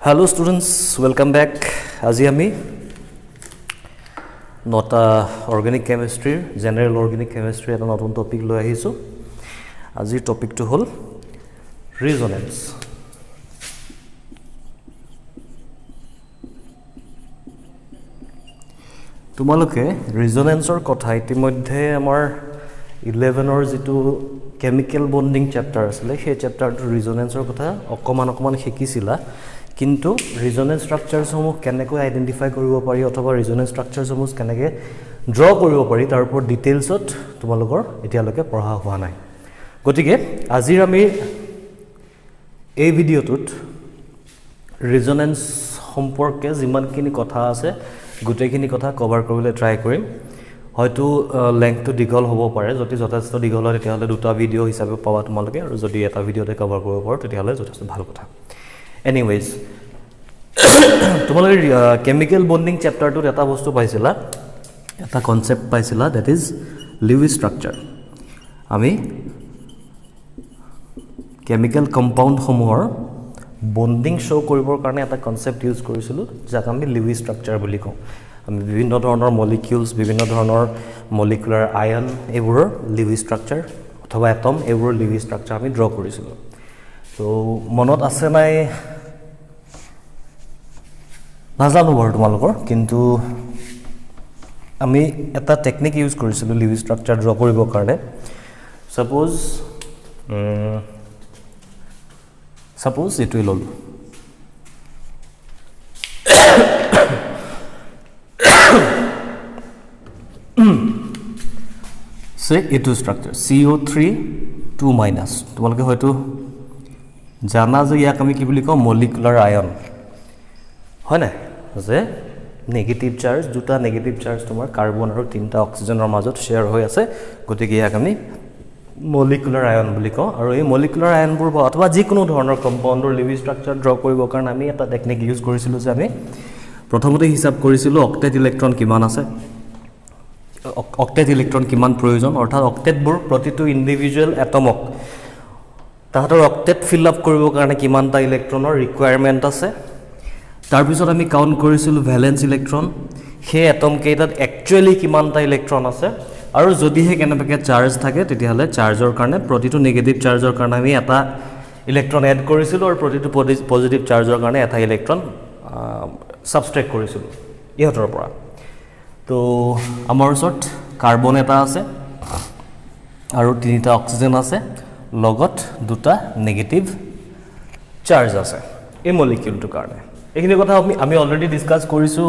Hello students, welcome back. আজি আমি নটা organic chemistry general organic chemistry এটা নতুন টপিক লৈ আহিছো আজিৰ টপিকটো হ'ল ৰিজনেন্স তোমালোকে ৰিজনেন্সৰ কথা ইতিমধ্যে আমাৰ 11 যেটো কেমিক্যাল বন্ডিং চেপ্টাৰ আছিল সেই চেপ্টাৰটো ৰিজনেন্সৰ কথা অকমান শিকিছিলা কিন্তু ৰিজনেন্স স্ট্ৰাকচাৰছ সমূহ কেনেকৈ আইডেন্টিফাই কৰিব পাৰি অথবা ৰিজনেন্স স্ট্ৰাকচাৰছ সমূহ কেনেকৈ ড্ৰ কৰিব পাৰি তাৰ ওপৰত ডিটেইলছত তোমালোকৰ এতিয়ালৈকে পঢ়া হোৱা নাই গতিকে আজিৰ আমি এই ভিডিঅ'টোত ৰিজনেন্স সম্পৰ্কে যিমানখিনি কথা আছে গোটেইখিনি কথা কভাৰ কৰিবলৈ ট্ৰাই কৰিম হয়তো লেংথটো দীঘল হ'ব পাৰে যদি যথেষ্ট দীঘল হয় তেতিয়াহ'লে দুটা ভিডিঅ' হিচাপে পাবা তোমালোকে আৰু যদি এটা ভিডিঅ'তে কভাৰ কৰিব পাৰো তেতিয়াহ'লে যথেষ্ট ভাল কথা এনিৱেজ তোমালোকে কেমিক্যাল বন্ডিং চেপ্টাৰটোত এটা বস্তু পাইছিলা এটা কনসেপ্ট পাইছিলা দ্যাট ইজ লিউইছ স্ট্ৰাকচাৰ আমি কেমিক্যাল কম্পাউণ্ড সমূহৰ বন্ডিং শ্ব' কৰিবৰ কাৰণে এটা কনসেপ্ট ইউজ কৰিছিলো যাক আমি লিউইছ স্ট্ৰাকচাৰ বুলি কওঁ আমি বিভিন্ন ধৰণৰ মলিকিউলছ বিভিন্ন ধৰণৰ মলিকুলাৰ আয়ন এইবোৰৰ লিউইছ স্ট্ৰাকচাৰ অথবা এটম এইবোৰৰ লিউইছ স্ট্ৰাকচাৰ আমি ড্ৰ কৰিছিলো তো মনত আছে নাই নাজানো বাৰু তোমালোকৰ কিন্তু আমি এটা টেকনিক ইউজ কৰিছিলো লিউইছ স্ট্ৰাকচাৰ ড্ৰ কৰিবৰ কাৰণে সাপোজ এটোই ললো সে এটো স্ট্রাকচার CO3 2- তোমালোকে হয়তো জানা যে ইয়াক আমি কি বুলি কওঁ মলিকুলাৰ আয়ন হয় না যে নেগেটিভ চাৰ্জ দুটা নেগেটিভ চাৰ্জ তোমাৰ কাৰ্বন আৰু তিনটা অক্সিজেনৰ মাজত শেয়াৰ হৈ আছে গতিকে ইয়াক আমি মলিকুলাৰ আয়ন বুলি কওঁ আৰু এই মলিকুলাৰ আয়নবোৰ অথবা যিকোনো ধৰণৰ কম্পাউণ্ডৰ লিউইছ স্ট্ৰাকচাৰ ড্ৰ কৰিবৰ কাৰণে আমি এটা টেকনিক ইউজ কৰিছিলো যে আমি প্ৰথমতে হিসাব কৰিছিলো অক্টেট ইলেক্ট্ৰন কিমান আছে অক্টেট ইলেক্ট্ৰন কিমান প্ৰয়োজন অৰ্থাৎ অক্টেটবোৰ প্ৰতিটো ইন্ডিভিজুৱেল এটমক তাহাঁতৰ অক্টেট ফিল আপ কৰিবৰ কাৰণে কিমানটা ইলেক্ট্ৰনৰ ৰিকুৱায়াৰমেণ্ট আছে তাৰ পিছত আমি কাউন্ট কৰিছিলো ভ্যালেন্স ইলেক্ট্ৰন সেই এটম কেইটাত একচুয়ালি কিমানটা ইলেক্ট্ৰন আছে আৰু যদিহে কেনেবাকে চাৰ্জ থাকে তেতিয়াহলে চাৰ্জৰ কাৰণে প্ৰতিটো নেগেটিভ চাৰ্জৰ কাৰণে আমি এটা ইলেক্ট্ৰন এড কৰিছিলো আৰু প্ৰতিটো পজিটিভ চাৰ্জৰ কাৰণে এটা ইলেক্ট্ৰন সাবষ্ট্ৰেক্ট কৰিছিলো ইহঁতৰ পৰা তো আমাৰ ওচৰত কাৰ্বন এটা আছে আৰু তিনিটা অক্সিজেন আছে লগত দুটা নেগেটিভ চাৰ্জ আছে এই মলিকিউলটোৰ কাৰণে এইখিনি কথা আমি অলৰেডি ডিসকাস কৰিছো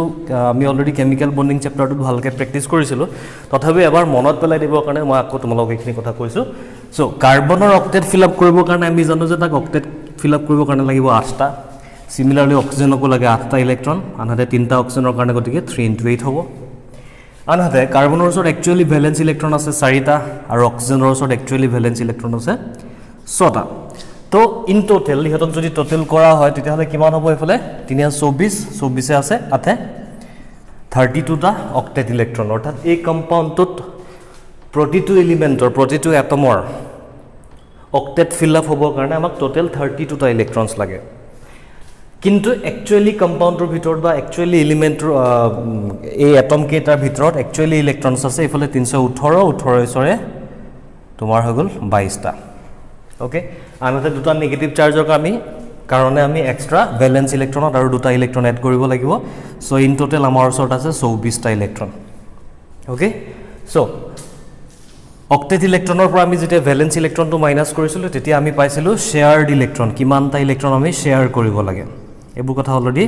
আমি অলৰেডি কেমিক্যাল বন্ডিং চেপ্টাৰটোত ভালকে প্ৰেক্টিস কৰিছিলো তথাপি এবাৰ মনত পেলাই দিবৰ কাৰণে মই আকৌ তোমালোকক এইখিনি কথা কৈছো সো কাৰ্বনৰ অক্টেট ফিল আপ কৰিবৰ কাৰণে আমি জানো যে তাক অক্টেট ফিল আপ কৰিবৰ কাৰণে লাগিব 8টা সিমিলাৰলি অক্সিজেনকো লাগে 8টা ইলেক্ট্ৰন আনহাতে তিনটা অক্সিজেনৰ কাৰণে গতিকে 3 * 8 হ'ব আনহাতে কাৰ্বনৰ ওচৰত একচুয়ালি ভ্যালেন্স ইলেক্ট্ৰন আছে 4টা আৰু অক্সিজেনৰ ওচৰত একচুয়ালি ভ্যালেন্স ইলেক্ট্ৰন আছে 6টা তো ইন টোটাল ইহঁতক যদি টোটাল কৰা হয় তেতিয়াহলে কিমান হ'ব এফালে 324 আছে আতে 32টা অক্টেট ইলেক্ট্ৰন অৰ্থাৎ এই কম্পাউণ্ডটোত প্ৰতিটো এলিমেন্টৰ প্ৰতিটো এটমৰ অক্টেট ফিল আপ হ'বৰ কাৰণে আমাক টোটাল 32টা ইলেক্ট্ৰনছ লাগে কিন্তু একচুয়ালি কম্পাউণ্ডৰ ভিতৰত বা একচুয়ালি এলিমেন্টৰ এই এটম কেইটাৰ ভিতৰত একচুয়ালি ইলেক্ট্ৰনছ আছে এফালে 318 তোমাৰ হৈ গ'ল 22টা ওকে আনহাতে দুটা নেগেটিভ চাৰ্জৰ কাৰণে আমি এক্সট্ৰা ভ্যালেন্স ইলেক্ট্ৰনত আৰু দুটা ইলেক্ট্ৰন এড কৰিব লাগিব সো ইন টোটাল আমাৰ ওচৰত আছে 24টা ইলেক্ট্ৰন ওকে সো অক্টেট ইলেক্ট্ৰনৰ পৰা আমি যেতিয়া ভ্যালেন্স ইলেক্ট্ৰনটো মাইনাস কৰিছিলো তেতিয়া আমি পাইছিলো শেয়াৰড ইলেক্ট্ৰন কিমানটা ইলেক্ট্ৰন আমি শেয়াৰ কৰিব লাগে এইবোৰ কথা অলৰেডি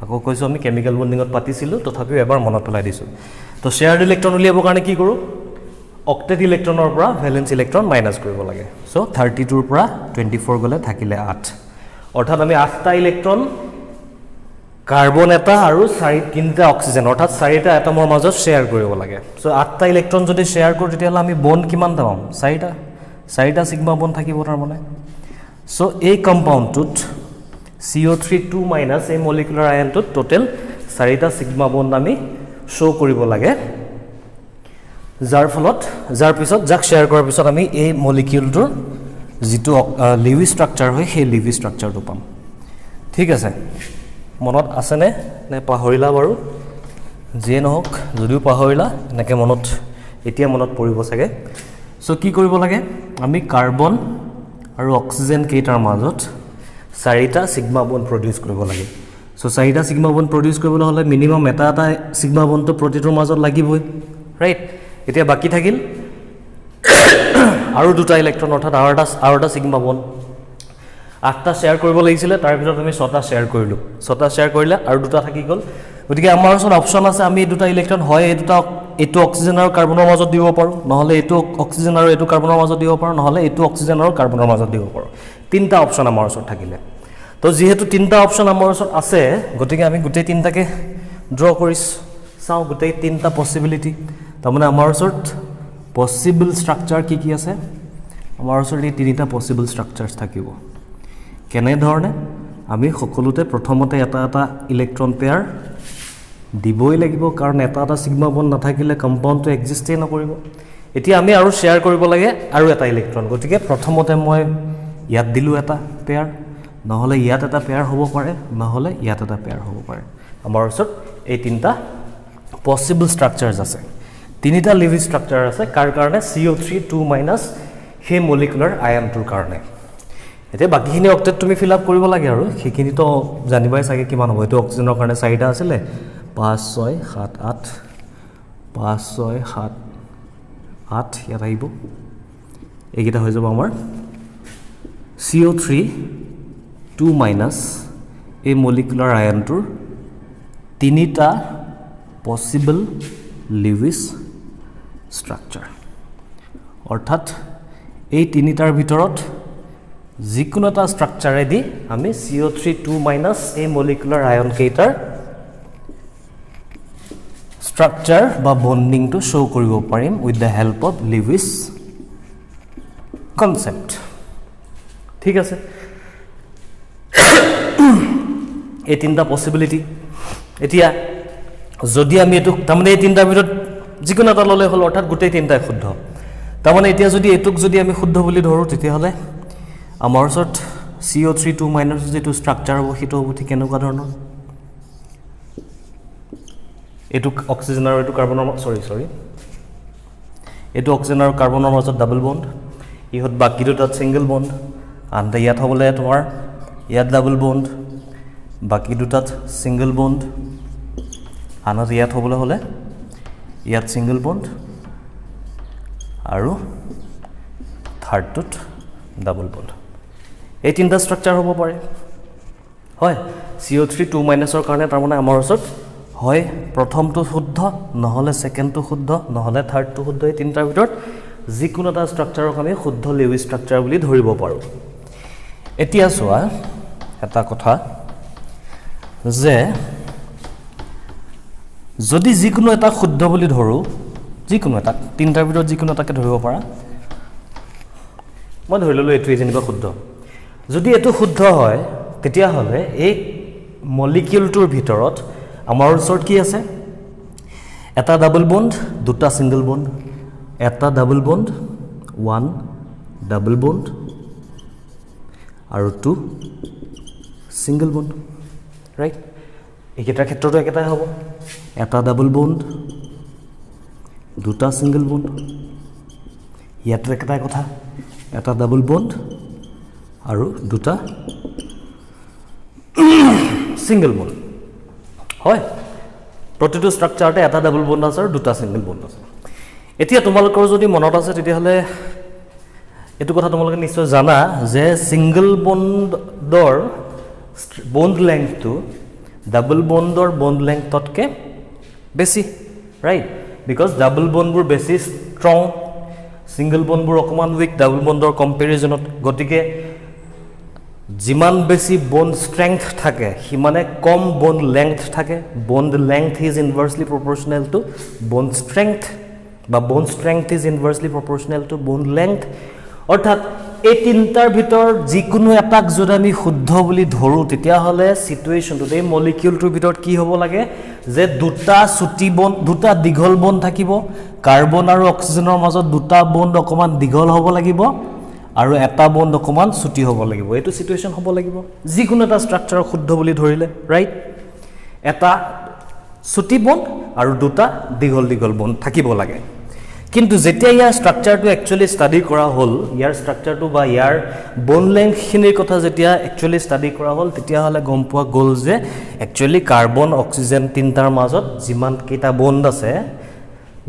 আকৌ কৈছো আমি কেমিক্যাল বন্ডিংত পাতিছিলো তথাপিও এবাৰ মনত পেলাই দিছো তো শেয়াৰড ইলেক্ট্ৰন উলিয়াবৰ কাৰণে কি কৰো অক্টেট ইলেক্ট্ৰনৰ পৰা ভ্যালেন্স ইলেক্ট্ৰন মাইনাস কৰিব লাগে সো 32 ৰ পৰা 24 গলে থাকিলে 8 অৰ্থাৎ আমি 8টা ইলেক্ট্ৰন কাৰ্বন এটা আৰু 3টা অক্সিজেন অৰ্থাৎ 4টা এটমৰ মাজত শেয়াৰ কৰিব লাগে সো 8টা ইলেক্ট্ৰন যদি শেয়াৰ কৰো তেতিয়াহলে আমি বন্ড কিমান পাম 4টা সিগমা বন্ড থাকিব তাৰ মানে সো এই কম্পাউণ্ডটোত CO3 2- এই মলিকুলাৰ আয়নটোত টোটাল 4টা সিগমা বন্ড আমি শো কৰিব লাগে যাৰ পিছত যাক শেয়াৰ কৰাৰ পিছত আমি এই মলিকিউলটোৰ যেটো লিউইছ স্ট্ৰাকচাৰ হয় সেই লিউইছ স্ট্ৰাকচাৰটো পাম ঠিক আছে মনত আছেনে নে পাহৰিলা বাৰু যিয়ে নহওক যদিও পাহৰিলা এনেকৈ মনত এতিয়া মনত পৰিব চাগে সো কি কৰিব লাগে আমি কাৰ্বন আৰু অক্সিজেন কেইটাৰ মাজত 4টা সিগমা বন্ড প্ৰডিউস কৰিব লাগে সো 4টা সিগমা বন্ড প্ৰডিউস কৰিবলৈ হলে মিনিমাম এটা সিগমা বন্ডটো প্ৰতিটোৰ মাজত লাগিবই ৰাইট এতিয়া বাকি থাকিল আৰু দুটা ইলেক্ট্ৰন অৰ্থাৎ আৰু এটা সিগমা বন্ড 8টা শেয়াৰ কৰিব লাগিছিল তাৰ ভিতৰত আমি 6টা শেয়াৰ কৰিলো 6টা শেয়াৰ কৰিলে আৰু দুটা থাকি গল গতিকে আমাৰ ওচৰত অপচন আছে আমি এই দুটা ইলেক্ট্ৰন হয় এইটো অক্সিজেন আৰু কাৰ্বনৰ মাজত দিব পাৰো নহলে এইটো অক্সিজেন আৰু এইটো কাৰ্বনৰ মাজত দিব পাৰো নহলে এইটো অক্সিজেন আৰু কাৰ্বনৰ মাজত দিব পাৰো তিনটা অপচন আমাৰ ওচৰত থাকিলে তো যেহেতু তিনটা অপচন আমাৰ ওচৰত আছে গতিকে আমি গোটেই তিনটাকে ড্ৰ কৰি চাও গোটেই তিনটা পসিবিলিটি তাৰমানে আমাৰ ওচৰত পসিবল স্ট্ৰাকচাৰ কি আছে আমাৰ ওচৰত এই তিনিটা পসিবল স্ট্ৰাকচাৰছ থাকিব কেনে ধৰণে আমি সকলোতে প্ৰথমতে এটা ইলেক্ট্ৰন পেয়াৰ দিবই লাগিব কাৰণ এটা সিগমা বন্ড নাথাকিলে কম্পাউণ্ডটো এক্সিষ্টেই নকৰিব এতিয়া আমি আৰু শেয়াৰ কৰিব লাগে আৰু এটা ইলেক্ট্ৰন গতিকে প্ৰথমতে মই ইয়াত দিলো এটা পেয়াৰ নহলে ইয়াত এটা পেয়াৰ হ'ব পাৰে নহলে ইয়াত এটা পেয়াৰ হ'ব পাৰে আমাৰ ওচৰত এই তিনটা পসিবল স্ট্ৰাকচাৰছ আছে তিনিটা লিভিং স্ট্ৰাকচাৰ আছে কাৰ কাৰণে CO3 2- সেই মলিকুলাৰ আয়নটোৰ কাৰণে এতিয়া বাকিখিনি অক্টেট তুমি ফিল আপ কৰিব লাগে আৰু সেইখিনি তো জানিবাই চাগে কিমান হ'ব এটো অক্সিজেনৰ কাৰণে 4টা আছিল 5 6 7 8 5 6 7 8 ইয়াত আহিব এইকেইটা হৈ যাব আমাৰ CO3 2- এই মলিকুলাৰ আয়নটোৰ তিনিটা পসিবল লিভিং স্ট্ৰাকচাৰ অৰ্থাৎ এই তিনিটাৰ ভিতৰত যিকোনো এটা স্ট্ৰাকচাৰেদি আমি CO3 2- এই মলিকুলাৰ আয়ন কেইটাৰ স্ট্ৰাকচাৰ বা বন্ডিংটো শো কৰিব পাৰিম with the help of Lewis concept ঠিক আছে এই তিনটা পসিবিলিটি এতিয়া যদি আমি এটো তাৰমানে এই তিনটাৰ ভিতৰত যিকোনো এটা ললে হল অৰ্থাৎ গোটেই তিনটাই শুদ্ধ তাৰমানে এতিয়া যদি এটুক যদি আমি শুদ্ধ বুলি ধৰো তেতিয়াহলে আমাৰ ওচৰত CO3 2- যেটো স্ট্ৰাকচাৰ হ'ব সেইটো হ'ব ঠিক এনেকুৱা ধৰণৰ এটু অক্সিজেন আৰু এটু কাৰ্বনৰ সৰি এটু অক্সিজেন আৰু কাৰ্বনৰ মাজত ডাবল বন্ড ইহত বাকি দুটাত সিঙ্গেল বন্ড আনতে ইয়াত হ'বলে তোমাৰ ইয়াত ডাবল বন্ড বাকি দুটাত সিঙ্গেল বন্ড আনতে ইয়াত হ'বলে হলে ইয়াত সিঙ্গেল বন্ড আৰু থাৰ্ডটোত ডাবল বন্ড এই তিনটা স্ট্ৰাকচাৰ হ'ব পাৰে হয় CO3 2- কাৰণে তাৰ মানে আমাৰ ওচৰত হয় প্ৰথমটো শুদ্ধ নহলে সেকেন্ডটো শুদ্ধ নহলে থাৰ্ডটো শুদ্ধ এই তিনটাৰ ভিতৰত যিকোনো এটা স্ট্ৰাকচাৰক আমি শুদ্ধ লিভিং স্ট্ৰাকচাৰ বুলি ধৰিব পাৰো এতিয়া চোৱা এটা কথা যে যদি যিকোনো এটা শুদ্ধ বুলি ধৰো যিকোনো এটা তিনটাৰ ভিতৰত যিকোনো এটাকে ধৰিব পাৰা মই ধৰি ললো এটো যেনিবা শুদ্ধ যদি এটো শুদ্ধ হয় তেতিয়া হলে এই মলিকিউলটোৰ ভিতৰত আমাৰ ওচৰত কি আছে এটা ডাবল বন্ড দুটা সিঙ্গেল বন্ড এটা ডাবল বন্ড 1 ডাবল বন্ড আৰু 2 সিঙ্গেল বন্ড ৰাইট এইকেইটাৰ ক্ষেত্ৰটো একেটাই হ'ব এটা ডাবল বন্ড দুটা সিঙ্গেল বন্ড ইয়াতো একেটাই কথা এটা ডাবল বন্ড আৰু দুটা সিঙ্গেল বন্ড হয় প্ৰতিটো স্ট্ৰাকচাৰতে এটা ডাবল বন্ড আছে আৰু দুটা সিঙ্গেল বন্ড আছে এতিয়া তোমালোকৰ যদি মনত আছে তেতিয়াহলে এটো কথা তোমালোকে নিশ্চয় জানা যে সিঙ্গেল বন্ডৰ বন্ড লেংথটো ডাবল বন্ডৰ বন্ড লেংথতকে বেছি ৰাইট বিকজ ডাবল বন্ডবোৰ বেছি ষ্ট্ৰং সিঙ্গেল বন্ডবোৰ অকমান উইক ডাবল বন্ডৰ কম্পেৰিজনত গতিকে যিমান বেছি বন্ড ষ্ট্ৰেংথ থাকে সিমানে কম বন্ড লেংথ থাকে bond length is inversely proportional to bond strength বা bond strength is inversely proportional to bond length অৰ্থাৎ এই তিনটাৰ ভিতৰ যিকোনো এটাক যদি আমি শুদ্ধ বুলি ধৰো তেতিয়া হলে সিচুৱেশনটো এই মলিকিউলটোৰ ভিতৰত কি হ'ব লাগে যে দুটা চুটি বন্ড দুটা দীঘল বন্ড থাকিব কাৰ্বন আৰু অক্সিজেনৰ মাজত দুটা বন্ড অকমান দীঘল হ'ব লাগিব আৰু এটা বন্ড অকমান ছুটি হ'ব লাগিব এইটো সিচুৱেচন হ'ব লাগিব যিকোনো এটা স্ট্ৰাকচাৰ শুদ্ধ বুলি ধৰিলে ৰাইট এটা ছুটি বন্ড আৰু দুটা দীঘল দীঘল বন্ড থাকিব লাগে কিন্তু যেতিয়া ইয়াৰ স্ট্ৰাকচাৰটো একচুয়ালি ষ্টাডি কৰা হ'ল ইয়াৰ স্ট্ৰাকচাৰটো বা ইয়াৰ বন্ড লেংথখিনিৰ কথা যেতিয়া একচুয়ালি ষ্টাডি কৰা হ'ল তেতিয়া হলে গম পোৱা গ'ল যে একচুয়ালি কাৰ্বন অক্সিজেন তিনটাৰ মাজত যিমান কেইটা বন্ড আছে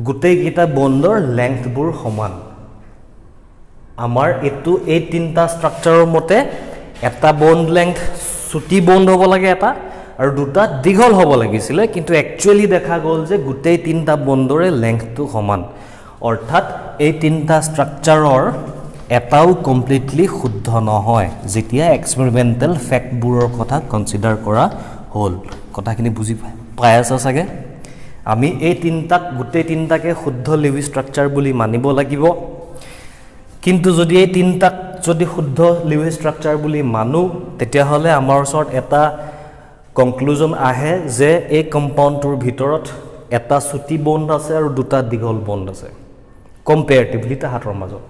গোটেই কেইটা বন্ডৰ লেংথবোৰ সমান আমাৰ এটো এই তিনটা স্ট্ৰাকচাৰৰ মতে এটা বন্ড লেংথ ছুটি বন্ড হ'ব লাগে এটা আৰু দুটা দীঘল হ'ব লাগিছিল কিন্তু একচুয়ালি দেখা গ'ল যে গোটেই তিনটা বন্ডৰে লেংথটো সমান অৰ্থাৎ এই তিনটা স্ট্ৰাকচাৰৰ এটাও কমপ্লিটলি শুদ্ধ নহয় যেতিয়া এক্সপেৰিমেন্টাল ফ্যাক্টবোৰৰ কথা কনসিডাৰ কৰা হ'ল কথাখিনি বুজি পাই আছা সাগে আমি এই তিনটাক গোটেই তিনটাকে শুদ্ধ লিভি স্ট্ৰাকচাৰ বুলি মানিব লাগিব কিন্তু যদি এই তিনটাক যদি শুদ্ধ লিভি স্ট্ৰাকচাৰ বুলি মানো তেতিয়া হলে আমাৰ ওচৰত এটা কনক্লুজন আহে যে এই কম্পাউণ্ডটোৰ ভিতৰত এটা ছুটি বন্ড আছে আৰু দুটা দীঘল বন্ড আছে কম্পেয়াৰেটিভলি তাহাতৰ মাজত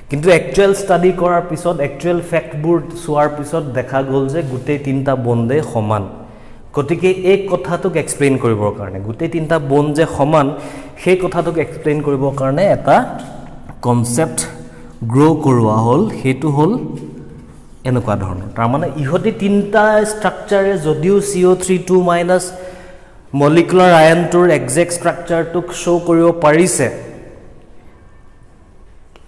কিন্তু একচুয়াল ষ্টাডি কৰাৰ পিছত একচুয়াল ফ্যাক্টবোৰ চোৱাৰ পিছত দেখা গ'ল যে গোটেই তিনটা বন্ডে সমান গতিকে এই কথাটোক এক্সপ্লেইন কৰিবৰ কাৰণে গোটেই তিনটা বন্ড যে সমান সেই কথাটোক এক্সপ্লেইন কৰিবৰ কাৰণে এটা কনসেপ্ট গ্ৰো কৰোৱা হ'ল হেতু হ'ল এনেকুৱা ধৰণৰ তাৰ মানে ইহতি তিনটা স্ট্ৰাকচাৰে যদিও CO3 মলিকুলাৰ আয়নটোৰ এক্সাক্ট স্ট্ৰাকচাৰটোক শো কৰিব পাৰিছে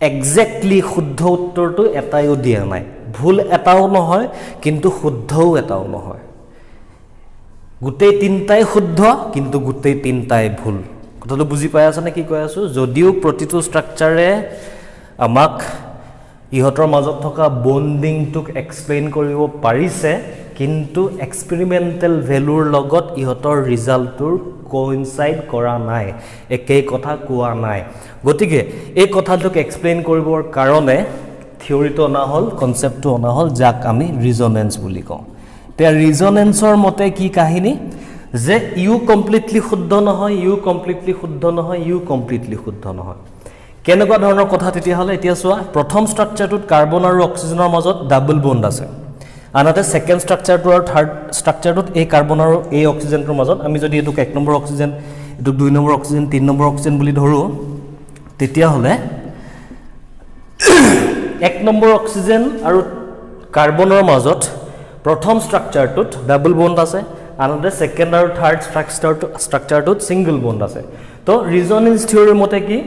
এক্স্যাক্টলি শুদ্ধ উত্তৰটো এটাইও দিয়া নাই ভুল এটাও নহয় কিন্তু শুদ্ধও এটাও নহয় গোটেই তিনটাই শুদ্ধ কিন্তু গোটেই তিনটাই ভুল কথাটো বুজি পাই আছা নে কি কৈ আছো যদিও প্ৰতিটো স্ট্ৰাকচাৰে আমাক ইহতৰ মাজত থকা বন্ডিংটোক এক্সপ্লেইন কৰিব পাৰিছে কিন্তু এক্সপেৰিমেন্টাল ভ্যালুৰ লগত ইহতৰ ৰিজাল্টটোৰ কোইনসাইড কৰা নাই একেই কথা কোৱা নাই গতিকে এই কথাটোক এক্সপ্লেইন কৰিবৰ কাৰণে থিওৰিটো অনা হ'ল কনসেপ্টটো অনা হ'ল যাক আমি ৰিজনেন্স বুলি কওঁ তে ৰিজনেন্সৰ মতে কি কাহিনী যে ইউ কমপ্লিটলি শুদ্ধ নহয় ইউ কমপ্লিটলি শুদ্ধ নহয় ইউ কমপ্লিটলি শুদ্ধ নহয় কেনেকুৱা ধৰণৰ কথা তেতিয়া হলে এতিয়া চোৱা প্ৰথম স্ট্ৰাকচাৰটোত কাৰ্বন আৰু অক্সিজেনৰ মাজত ডাবল বন্ড আছে আনহাতে সেকেন্ড স্ট্ৰাকচাৰটো আৰু থাৰ্ড স্ট্ৰাকচাৰটোত এই কাৰ্বন আৰু এই অক্সিজেনৰ মাজত আমি যদি এটোক 1 নম্বৰ অক্সিজেন এটোক 2 নম্বৰ অক্সিজেন 3 নম্বৰ অক্সিজেন বুলি ধৰো তেতিয়া হলে 1 নম্বৰ অক্সিজেন আৰু কাৰ্বনৰ মাজত প্ৰথম স্ট্ৰাকচাৰটোত ডাবল বন্ড আছে আনহাতে সেকেন্ড আৰু থাৰ্ড স্ট্ৰাকচাৰটোত সিঙ্গল বন্ড আছে তো ৰিজনেন্স থিওৰিৰ মতে কি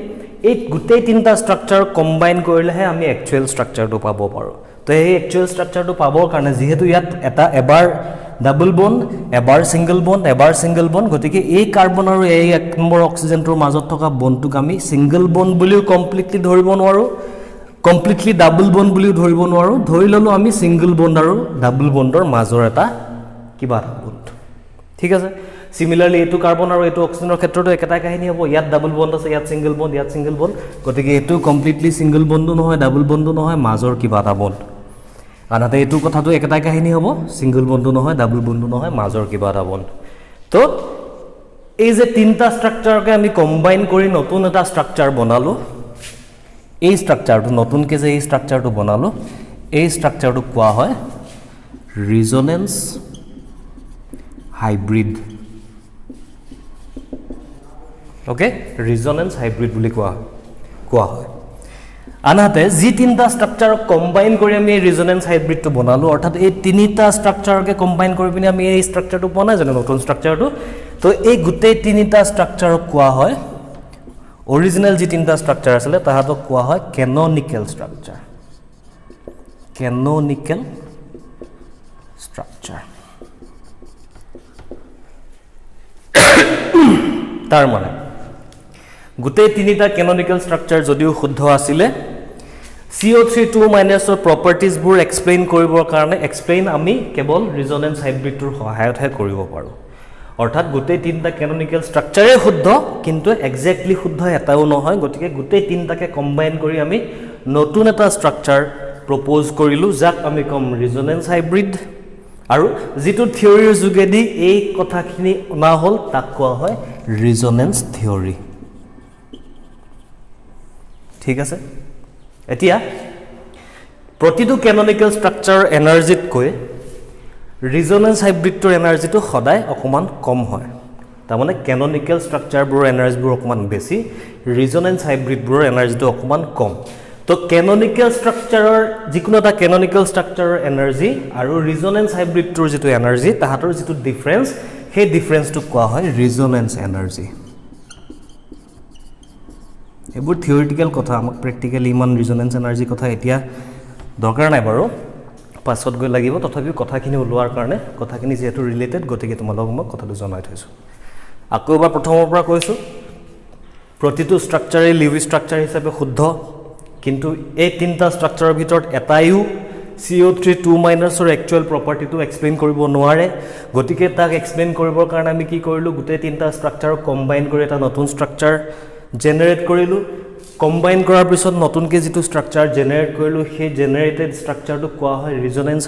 এই গোটেই তিনটা স্ট্ৰাকচাৰ কম্বাইন কৰিলেহে আমি একচুয়াল স্ট্ৰাকচাৰটো পাব পাৰো তো এই একচুয়াল স্ট্ৰাকচাৰটো পাবৰ কাৰণে যেহেতু ইয়াত এটা এবাৰ ডাবল বন্ড এবাৰ সিঙ্গল বন্ড গতিকে এই কাৰ্বন আৰু এই 1 নম্বৰ অক্সিজেনটোৰ মাজত থকা বন্ডটোক আমি সিঙ্গল বন্ড বুলিও কমপ্লিটলি ধৰিব নোৱাৰো কমপ্লিটলি ডাবল বন্ড বুলিও ধৰিব নোৱাৰো ধৰি ললো আমি সিঙ্গল বন্ড আৰু ডাবল বন্ডৰ মাজৰ এটা কিবা বন্ড ঠিক আছে সিমিলাৰলি এটো কাৰ্বন আৰু এটো অক্সিজেনৰ ক্ষেত্ৰটো একেটাই কাহিনী হ'ব ইয়াত ডাবল বন্ড আছে ইয়াত সিঙ্গল বন্ড গতিকে এটো কমপ্লিটলি সিঙ্গল বন্ডো নহয় ডাবল বন্ডো নহয় মাজৰ কিবা এটা বন্ড আনহাতে এটো কথাটো একেটাই কাহিনী হ'ব সিঙ্গল বন্ডো নহয় ডাবল বন্ডো নহয় মাজৰ কিবা এটা বন্ড তো এই যে তিনটা স্ট্ৰাকচাৰকে আমি কম্বাইন কৰি নতুন এটা স্ট্ৰাকচাৰ বনালো এই স্ট্ৰাকচাৰটো নতুনকে যে এই স্ট্ৰাকচাৰটো বনালো এই স্ট্ৰাকচাৰটো কোৱা হয় ৰিজনেন্স হাইব্ৰিড ওকে ৰিজনেন্স হাইব্ৰিড বুলি কোৱা হয় আনহাতে যি তিনটা স্ট্ৰাকচাৰ কম্বাইন কৰি আমি এই ৰিজনেন্স হাইব্ৰিডটো বনালো অৰ্থাৎ এই তিনিটা স্ট্ৰাকচাৰকে কম্বাইন কৰি পিনে আমি এই স্ট্ৰাকচাৰটো বনাই জানো নতুন স্ট্ৰাকচাৰটো তো এই গোটেই তিনিটা স্ট্ৰাকচাৰক কোৱা হয় অৰিজিনাল যি তিনটা স্ট্ৰাকচাৰ আছিল তাহাতক কোৱা হয় কেননিকেল স্ট্ৰাকচাৰ তাৰ মানে গোটেই তিনিটা কেননিকেল স্ট্ৰাকচাৰ যদিও শুদ্ধ আছিল CO3 ৰ প্ৰপাৰ্টিজবোৰ এক্সপ্লেইন কৰিবৰ কাৰণে আমি কেৱল ৰিজনেন্স হাইব্ৰিডৰ সহায়তহে কৰিব পাৰো অৰ্থাৎ গোটেই তিনটা কেননিকেল স্ট্ৰাকচাৰে শুদ্ধ কিন্তু এক্স্যাক্টলি শুদ্ধ এটাও নহয় গতিকে গোটেই তিনটাকে কম্বাইন কৰি আমি নতুন এটা স্ট্ৰাকচাৰ প্ৰপ'জ কৰিলো যাক আমি কম ৰিজনেন্স হাইব্ৰিড আৰু যেটো থিওৰিৰ যোগেদি এই কথাখিনি অনা হ'ল তাক কোৱা হয় ৰিজনেন্স থিওৰি ঠিক আছে এতিয়া প্ৰতিটো ক্যাননিক্যাল স্ট্ৰাকচাৰ এনাৰ্জিতকৈ ৰিজনেন্স হাইব্ৰিডৰ এনাৰ্জিটো সদায় অকমান কম হয় তাৰমানে ক্যাননিক্যাল স্ট্ৰাকচাৰবোৰৰ এনাৰ্জিবোৰ অকমান বেছি ৰিজনেন্স হাইব্ৰিডবোৰৰ এনাৰ্জিটো অকমান কম তো ক্যাননিক্যাল স্ট্ৰাকচাৰৰ যিকোনো এটা ক্যাননিক্যাল স্ট্ৰাকচাৰৰ এনাৰ্জি আৰু ৰিজনেন্স হাইব্ৰিডৰ যিটো এনাৰ্জি তাহাতৰ যিটো ডিফাৰেন্স সেই ডিফাৰেন্সটো কোৱা হয় ৰিজনেন্স এনাৰ্জি এবোৰ থিওৰিটিক্যাল কথা আমাক প্ৰ্যাকটিক্যালি ইমান ৰিজনেন্স এনাৰ্জি কথা এতিয়া দৰকাৰ নাই বাৰু পাছত গৈ লাগিব তথাপি কথাখিনি ওলোৱাৰ কাৰণে কথাখিনি যেহেতু ৰিলেটেড গতিকে তোমালোকক মই কথাটো জনাই থৈছো আকৌ এবাৰ প্ৰথমৰ পৰা কৈছো প্ৰতিটো স্ট্ৰাকচাৰে লিভি স্ট্ৰাকচাৰ হিচাপে শুদ্ধ কিন্তু এই তিনটা স্ট্ৰাকচাৰৰ ভিতৰত এটাইও CO3 2- ৰ একচুয়াল প্ৰপাৰ্টিটো এক্সপ্লেইন কৰিব নোৱাৰে গতিকে তাক এক্সপ্লেইন কৰিবৰ কাৰণে আমি কি কৰিলো গোটেই তিনটা স্ট্ৰাকচাৰ কম্বাইন কৰি এটা নতুন স্ট্ৰাকচাৰ জেনাৰেট কৰিলো কম্বাইন কৰাৰ পিছত নতুনকে যেটো স্ট্ৰাকচাৰ জেনাৰেট কৰিলো সেই জেনাৰেটেড স্ট্ৰাকচাৰটো কোৱা হয় ৰিজনেন্স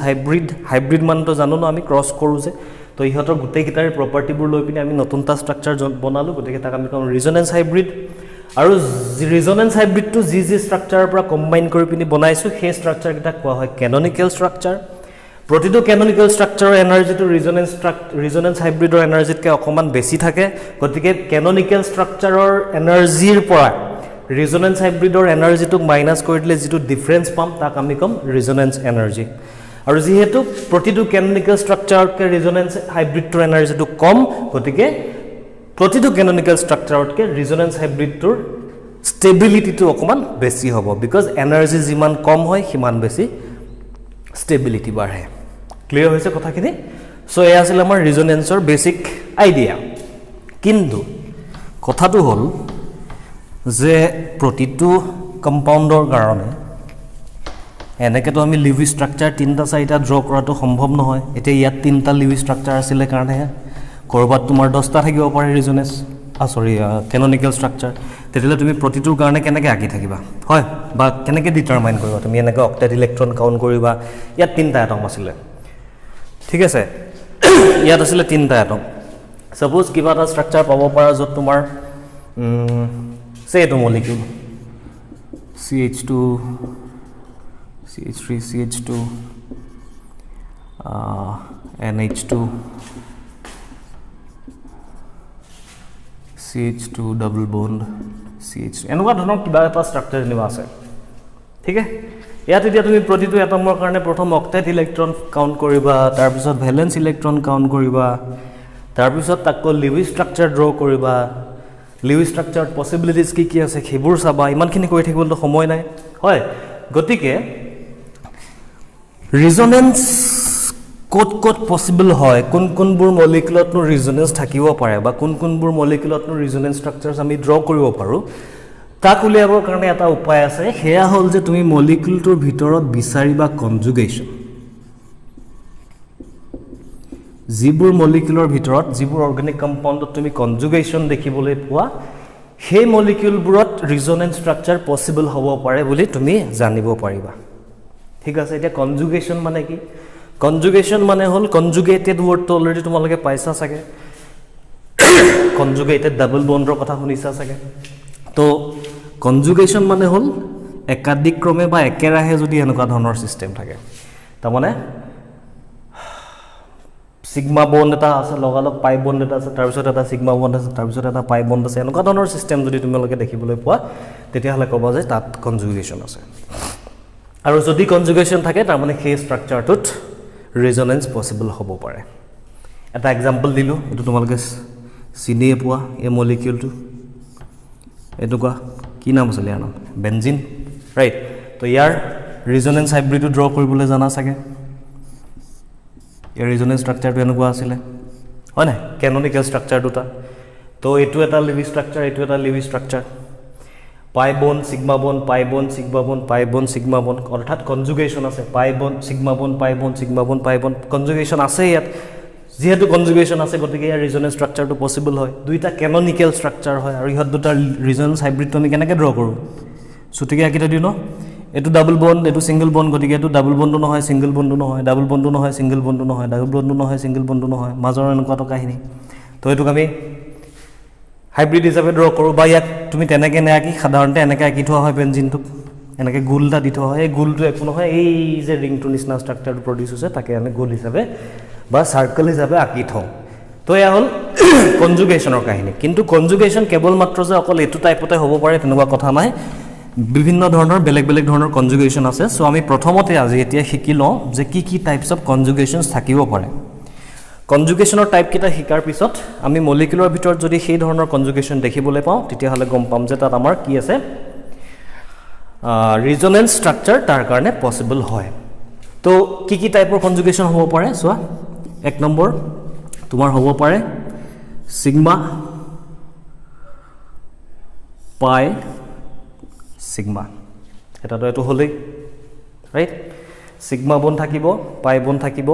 হাইব্ৰিড মানটো জানো ন আমি ক্ৰস কৰো যে তো ইহতৰ গোটেই কিটাৰ প্ৰপাৰ্টিবোৰ লৈ পিনে আমি নতুনটা স্ট্ৰাকচাৰ বনালো গতিকে তাক আমি কম ৰিজনেন্স হাইব্ৰিড আৰু ৰিজনেন্স হাইব্ৰিডটো যি স্ট্ৰাকচাৰৰ পৰা কম্বাইন কৰি পিনি বনাইছো সেই স্ট্ৰাকচাৰ কিটা কোৱা হয় ক্যাননিক্যাল স্ট্ৰাকচাৰ প্ৰতিটো ক্যাননিক্যাল স্ট্ৰাকচাৰৰ এনাৰ্জিটো ৰিজনেন্স হাইব্ৰিডৰ এনাৰ্জিতকৈ অকমান বেছি থাকে গতিকে ক্যাননিক্যাল স্ট্ৰাকচাৰৰ এনাৰ্জিৰ পৰা ৰিজনেন্স হাইব্ৰিডৰ এনাৰ্জিটোক মাইনাস কৰি দিলে যেটো ডিফাৰেন্স পাম তাক আমি কম ৰিজনেন্স এনাৰ্জি আৰু যেহেতু প্ৰতিটো ক্যাননিক্যাল স্ট্ৰাকচাৰতকৈ ৰিজনেন্স হাইব্ৰিডৰ এনাৰ্জিটো কম গতিকে প্ৰতিটো ক্যাননিক্যাল স্ট্ৰাকচাৰতকৈ ৰিজনেন্স হাইব্ৰিডৰ ষ্টেবিলিটিটো অকমান বেছি হ'ব বিকজ এনাৰ্জি যিমান কম হয় সিমান বেছি ষ্টেবিলিটি বাঢ়ে ক্লিয়াৰ হৈছে কথাখিনি সো এয়া আছিল আমাৰ ৰিজনেন্সৰ বেসিক আইডিয়া কিন্তু কথাটো হ'ল যে প্ৰতিটো কম্পাউণ্ডৰ কাৰণে এনেকেতো আমি লিভি স্ট্ৰাকচাৰ তিনটা চাৰিটা ড্ৰ কৰাটো সম্ভৱ নহয় এতিয়া ইয়াত তিনটা লিভি স্ট্ৰাকচাৰ আছিলে কাৰণে কৰবাত তোমাৰ 10টা থাকিব পাৰে ৰিজনেন্স ক্যাননিক্যাল স্ট্ৰাকচাৰ তেতিয়ালে তুমি প্ৰতিটোৰ কাৰণে কেনেকৈ আকি থাকিবা হয় বা কেনেকৈ ডিটাৰমাইন কৰিবা তুমি এনেকৈ অক্টেট ইলেক্ট্ৰন কাউন্ট কৰিবা ইয়াত তিনটা এটম আছিলে ঠিক আছে ইয়াত আছিলে তিনটা এটম সাপোজ কিবা এটা স্ট্ৰাকচাৰ পাব পাৰা যত তোমাৰ say to molecule CH2 CH3 CH2 NH2 CH2 double bond CH এনেকুৱা ধৰণৰ কিবা এটা স্ট্ৰাকচাৰ নিবা আছে ঠিক আছে ইয়াত এতিয়া তুমি প্ৰতিটো এটমৰ কাৰণে প্ৰথম অক্টেট ইলেক্ট্ৰন কাউন্ট কৰিবা তাৰ পিছত ভ্যালেন্স ইলেক্ট্ৰন কাউন্ট কৰিবা তাৰ পিছত তাকো লিভি স্ট্ৰাকচাৰ ড্ৰ কৰিবা লিভি স্ট্ৰাকচাৰত পসিবিলিটিজ কি আছে হেবোৰ চাবা ইমানখিনি কৰি থাকিবলৈ সময় নাই হয় গতিকে ৰিজনেন্স কোট পসিবল হয় কোনবোৰ মলিকিউলতনো ৰিজনেন্স থাকিব পাৰে বা কোনবোৰ মলিকিউলতনো ৰিজনেন্স স্ট্ৰাকচাৰছ আমি ড্ৰ কৰিব পাৰো তাক উলিয়াবৰ কাৰণে এটা উপায় আছে হেয়া হল যে তুমি মলিকিউলটোৰ ভিতৰত বিচাৰিবা কনজুগেশ্যন যিবোৰ মলিকিউলৰ ভিতৰত যিবোৰ অৰ্গানিক কম্পাউণ্ডত তুমি কনজুগেশ্যন দেখিবলৈ পোৱা সেই মলিকিউলবোৰত ৰিজনেন্স স্ট্ৰাকচাৰ পসিবল হ'ব পাৰে বুলি তুমি জানিব পাৰিবা ঠিক আছে এতিয়া কনজুগেশ্যন মানে কি কনজুগেশ্যন মানে হল কনজুগেটেড ওয়াৰ্ডটো অলৰেডি তোমালোকে পাইছা চাগে কনজুগেটেড ডাবল বন্ডৰ কথা শুনিছা চাগে তো কনজুগেশ্যন মানে হল একাধিক ক্ৰমে বা একেৰাহে যদি এনেকুৱা ধৰণৰ সিস্টেম থাকে তাৰমানে সিগমা বন্ড এটা আছে লগালগ পাই বন্ড এটা আছে তাৰ পিছত এটা সিগমা বন্ড আছে তাৰ পিছত এটা পাই বন্ড আছে এনেকুৱা ধৰণৰ সিস্টেম যদি তোমালোকে দেখিবলৈ পোৱা তেতিয়া হলে ক'বা যে তাত কনজুগেশ্যন আছে আৰু যদি কনজুগেশ্যন থাকে তাৰ মানে সেই স্ট্ৰাকচাৰটোত ৰিজনেন্স পসিবল হ'ব পাৰে এটা এক্সাম্পল দিলো এটো তোমালোকে চিনিয়ে পোৱা এই মলিকিউলটো এটুকা কি নাম আছিল ইয়াৰ নাম বেনজিন ৰাইট তো ইয়াৰ ৰিজনেন্স হাইব্ৰিডটো ড্ৰ কৰিবলৈ জানা চাগে ইয়াৰ ৰিজনেন্স স্ট্ৰাকচাৰটো এনেকুৱা আছিলে হয় না ক্যাননিক্যাল স্ট্ৰাকচাৰ দুটা তো এটো এটা লিভি স্ট্ৰাকচাৰ এটো এটা Lewis structure pi bond sigma bond pi bond sigma bond pi bond sigma bond অৰ্থাৎ কনজুগেশ্যন আছে pi bond sigma bond pi bond sigma bond pi bond conjugation আছে ইয়াত যেহেতু কনজুগেশ্যন আছে গতিকে ইয়াৰ ৰিজনেন্স স্ট্ৰাকচাৰটো পসিবল হয় দুইটা ক্যাননিক্যাল স্ট্ৰাকচাৰ হয় আৰু ইহত দুটা ৰিজনেন্স হাইব্ৰিডটো আমি কেনেকৈ ড্ৰ কৰো সুটিকে আকিটা দিও ন এটো ডাবল বন্ড এটো সিঙ্গেল বন্ড গতিকে এটো ডাবল বন্ডো নহয় সিঙ্গেল বন্ডো নহয় ডাবল বন্ডো নহয় সিঙ্গেল বন্ডো নহয় ডাবল বন্ডো নহয় সিঙ্গেল বন্ডো নহয় মাজৰ এনেকুৱা তো কাহিনী তো এটো আমি হাইব্ৰিড হিচাপে ড্ৰ কৰো বা ইয়াক তুমি তেনেকৈ নেকি সাধাৰণতে এনেকৈ আকি থোৱা হয় বেনজিনটো এনেকৈ গোল এটা দি থোৱা হয় এই গোলটো একো নহয় এই যে ৰিংটোৰ নিচিনা ষ্ট্ৰাকচাৰটো প্ৰডিউচ হৈছে তাকে আমি গোল হিচাপে বা চাৰ্কেল হিচাপে আঁকি থওঁ তো এয়া হ'ল কনজুগেশ্যনৰ কাহিনী কিন্তু কনজুগেশ্যন কেৱল মাত্ৰ যে অকল এইটো টাইপতে হ'ব পাৰে তেনেকুৱা কথা নাই বিভিন্ন ধৰণৰ বেলেগ বেলেগ ধৰণৰ কনজুগেশ্যন আছে চ' আমি প্ৰথমতে আজি এতিয়া শিকি লওঁ যে কি টাইপছ অফ কনজুগেশ্যনছ থাকিব পাৰে কনজুগেশ্যনৰ টাইপকেইটা শিকাৰ পিছত আমি মলিকুলৰ ভিতৰত যদি সেই ধৰণৰ কনজুগেশ্যন দেখিবলৈ পাওঁ তেতিয়াহ'লে গম পাম যে তাত আমাৰ কি আছে ৰিজনেন্স ষ্ট্ৰাকচাৰ তাৰ কাৰণে পচিবল হয় তো কি টাইপৰ কনজুগেশ্যন হ'ব পাৰে চোৱা এক নম্বৰ তোমাৰ হ'ব পাৰে সিগমা পাই সিগমা এটাতো এইটো হ'লেই ৰাইট সিগমা বন থাকিব পাই বন থাকিব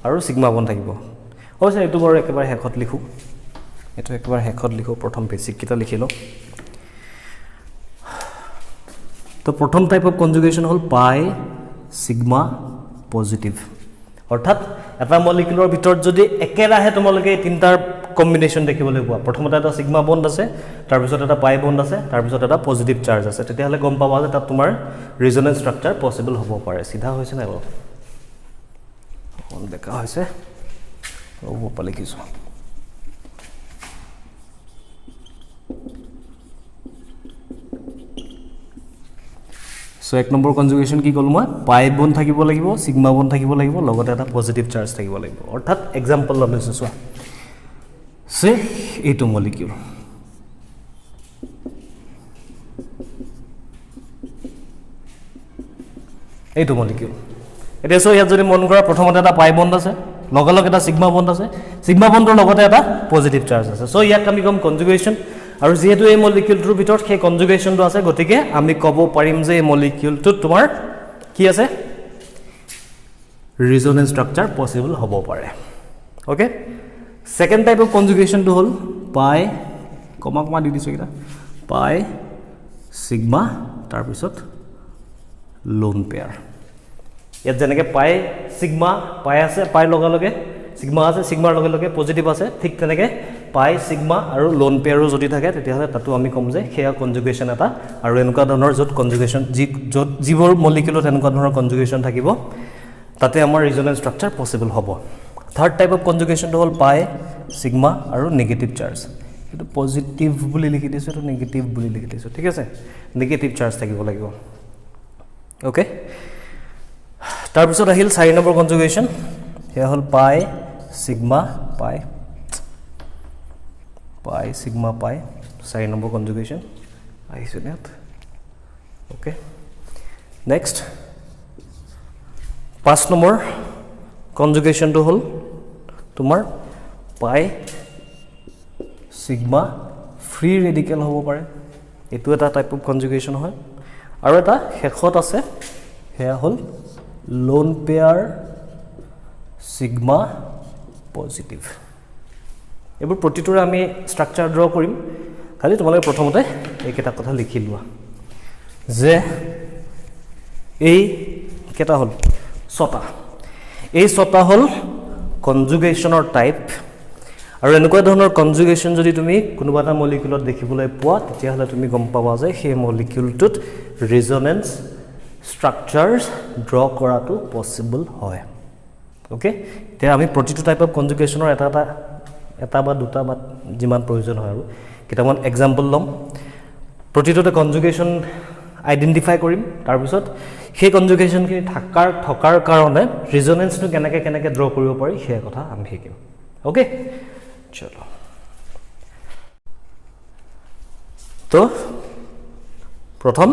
আৰু সিগমা বন থাকিব অৱশ্যে এইটো বাৰু একেবাৰে শেষত লিখোঁ এইটো একেবাৰে শেষত লিখোঁ প্ৰথম বেছিককেইটা লিখি লওঁ তো প্ৰথম টাইপ অফ কনজুগেশ্যন হ'ল পাই সিগমা পজিটিভ অৰ্থাৎ এটা মলিকুলৰ ভিতৰত যদি একেৰাহে তোমালোকে তিনিটাৰ কম্বিনেশ্যন দেখিবলৈ পোৱা প্ৰথমতে এটা সিগমা বন্ড আছে তাৰপিছত এটা পাই বন্ড আছে তাৰপিছত এটা পজিটিভ চাৰ্জ আছে তেতিয়াহ'লে গম পাবা যে তাত তোমাৰ ৰিজনেন্স ষ্ট্ৰাকচাৰ পচিবল হ'ব পাৰে চিধা হৈছে নাই বাৰু অকণ বেকা হৈছে ওপৰ লিখিছোঁ সো এক নম্বৰ কনজুগেশ্যন কি ক'লো মই পাই বন থাকিব লাগিব সিগমা বন থাকিব লাগিব লগতে এটা পজিটিভ চাৰ্জ থাকিব লাগিব অৰ্থাৎ এক্সাম্পল লৈছোঁ চোৱা সে এইটো মলিকিউল এইটো মলিকিউল এতিয়া চোৱা ইয়াত যদি মন কৰা প্ৰথমতে এটা পাই বন্ড আছে লগে লগে এটা সিগমা বন্ড আছে সিগমা বন্ডৰ লগতে এটা পজিটিভ চাৰ্জ আছে সো ইয়াক আমি কম কনজুগেশ্যন আৰু যেহেতু এই মলিকিউলটোৰ ভিতৰত সেই কনজুগেশ্যনটো আছে গতিকে আমি ক'ব পাৰিম যে এই মলিকিউলটোত তোমাৰ কি আছে ৰিজনেন্স ষ্ট্ৰাকচাৰ পচিবল হ'ব পাৰে ওকে সেকেন্ড টাইপ অফ কনজুগেশ্যনটো হ'ল পাই কমা দি দিছোঁ এটা পাই সিগমা তাৰপিছত লোন পেয়াৰ ইয়াত যেনেকৈ পাই সিগমা পাই আছে পাইৰ লগে লগে সিগমা আছে সিগমাৰ লগে লগে পজিটিভ আছে ঠিক তেনেকৈ পাই সিগমা আৰু লোন পেয়াৰো যদি থাকে তেতিয়াহ'লে তাতো আমি ক'ম যে সেয়া কনজুগেশ্যন এটা আৰু এনেকুৱা ধৰণৰ য'ত কনজুগেশ্যন য'ত যিবোৰ মলিকুলত এনেকুৱা ধৰণৰ কনজুগেশ্যন থাকিব তাতে আমাৰ ৰিজনেন্স ষ্ট্ৰাকচাৰ পচিবল হ'ব থাৰ্ড টাইপ অফ কনজুগেশ্যনটো হ'ল পাই সিগমা আৰু নেগেটিভ চাৰ্জ এইটো পজিটিভ বুলি লিখি দিছোঁ এইটো নেগেটিভ বুলি লিখি দিছোঁ ঠিক আছে নেগেটিভ চাৰ্জ থাকিব লাগিব ওকে তাৰপিছত আহিল 4 নম্বৰ কনজুগেশ্যন সেয়া হ'ল পাই সিগমা পাই সিগমা পাই 4 নম্বৰ কনজুগেশ্যন আহিছে ইয়াত ওকে নেক্সট 5 নম্বৰ কনজুগেশ্যনটো হ'ল তোমাৰ পাই সিগমা ফ্ৰী ৰেডিকেল হ'ব পাৰে এইটো এটা টাইপ অফ কনজুগেশ্যন হয় আৰু এটা শেষত আছে সেয়া হ'ল লোন পেয়াৰ সিগমা পজিটিভ এইবোৰ প্ৰতিটোৰে আমি ষ্ট্ৰাকচাৰ ড্ৰ কৰিম খালি তোমালোকে প্ৰথমতে এইকেইটা কথা লিখি লোৱা যে এই কেইটা হ'ল 6টা এই 6টা হ'ল কনজুগেশ্যনৰ টাইপ আৰু এনেকুৱা ধৰণৰ কনজুগেশ্যন যদি তুমি কোনোবা এটা মলিকুলত দেখিবলৈ পোৱা তেতিয়াহ'লে তুমি গম পাবা যে সেই মলিকুলটোত ৰিজনেন্স ষ্ট্ৰাকচাৰ্ছ ড্ৰ কৰাটো পচিবল হয় ওকে এতিয়া আমি প্ৰতিটো টাইপ অফ কনজুগেশ্যনৰ এটা বা দুটা বা যিমান প্ৰয়োজন হয় আৰু কেইটামান এক্সাম্পল ল'ম প্ৰতিটোতে কনজুগেশ্যন আইডেণ্টিফাই কৰিম তাৰপিছত সেই কনজুগেশ্যনখিনি থকাৰ কাৰণে ৰিজনেন্সটো কেনেকৈ ড্ৰ কৰিব পাৰি সেই কথা আমি শিকিম ওকে চলো তো প্ৰথম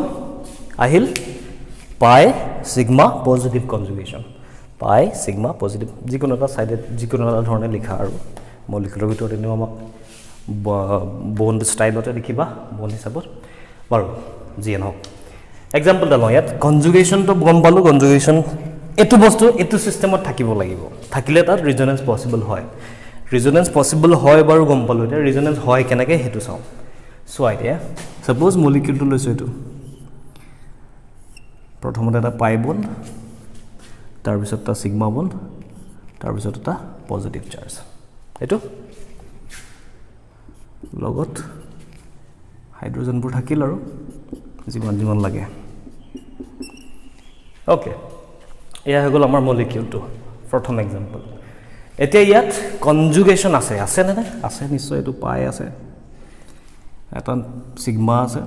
আহিল পাই সিগমা পজিটিভ কনজুগেশ্যন পাই সিগমা পজিটিভ যিকোনো এটা সাইডে যিকোনো এটা ধৰণে লিখা আৰু মলিকুলৰ ভিতৰত এনেও আমাক বন্ড ষ্টাইলতে লিখিবা বন্ড হিচাপত বাৰু যিয়ে নহওক এক্সাম্পল এটা লওঁ ইয়াত কনজুগেশ্যনটো গম পালোঁ কনজুগেশ্যন এইটো বস্তু এইটো ছিষ্টেমত থাকিব লাগিব থাকিলে তাত ৰিজনেন্স পচিবল হয় ৰিজনেন্স পচিবল হয় বাৰু গম পালোঁ এতিয়া ৰিজনেন্স হয় কেনেকৈ সেইটো চাওঁ চোৱা এতিয়া ছাপ'জ মলিকুলটো লৈছোঁ এইটো প্ৰথমতে এটা পাই বন্ড তাৰপিছত এটা সিগমা বন্ড তাৰপিছত এটা পজিটিভ চাৰ্জ এইটো লগত হাইড্ৰজেনবোৰ থাকিল আৰু যিমান লাগে ওকে এয়া হৈ গ'ল আমাৰ মলিকিউলটো প্ৰথম এক্সাম্পল এতিয়া ইয়াত কনজুগেশ্যন আছে নে নাই আছে নিশ্চয় এইটো পাই আছে এটা সিগমা আছে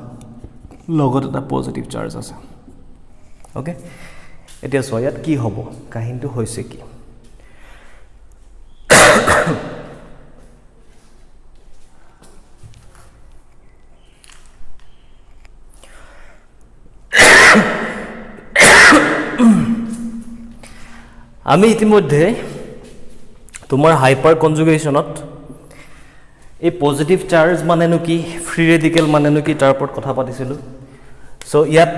লগত এটা পজিটিভ চাৰ্জ আছে ওকে এতিয়া চোৱা ইয়াত কি হ'ব কাহিনীটো হৈছে কি আমি ইতিমধ্যে তোমাৰ হাইপাৰ কনজুগেশ্যনত এই পজিটিভ চাৰ্জ মানেনো কি ফ্ৰী ৰেডিকেল মানেনো কি তাৰ ওপৰত কথা পাতিছিলোঁ সো ইয়াত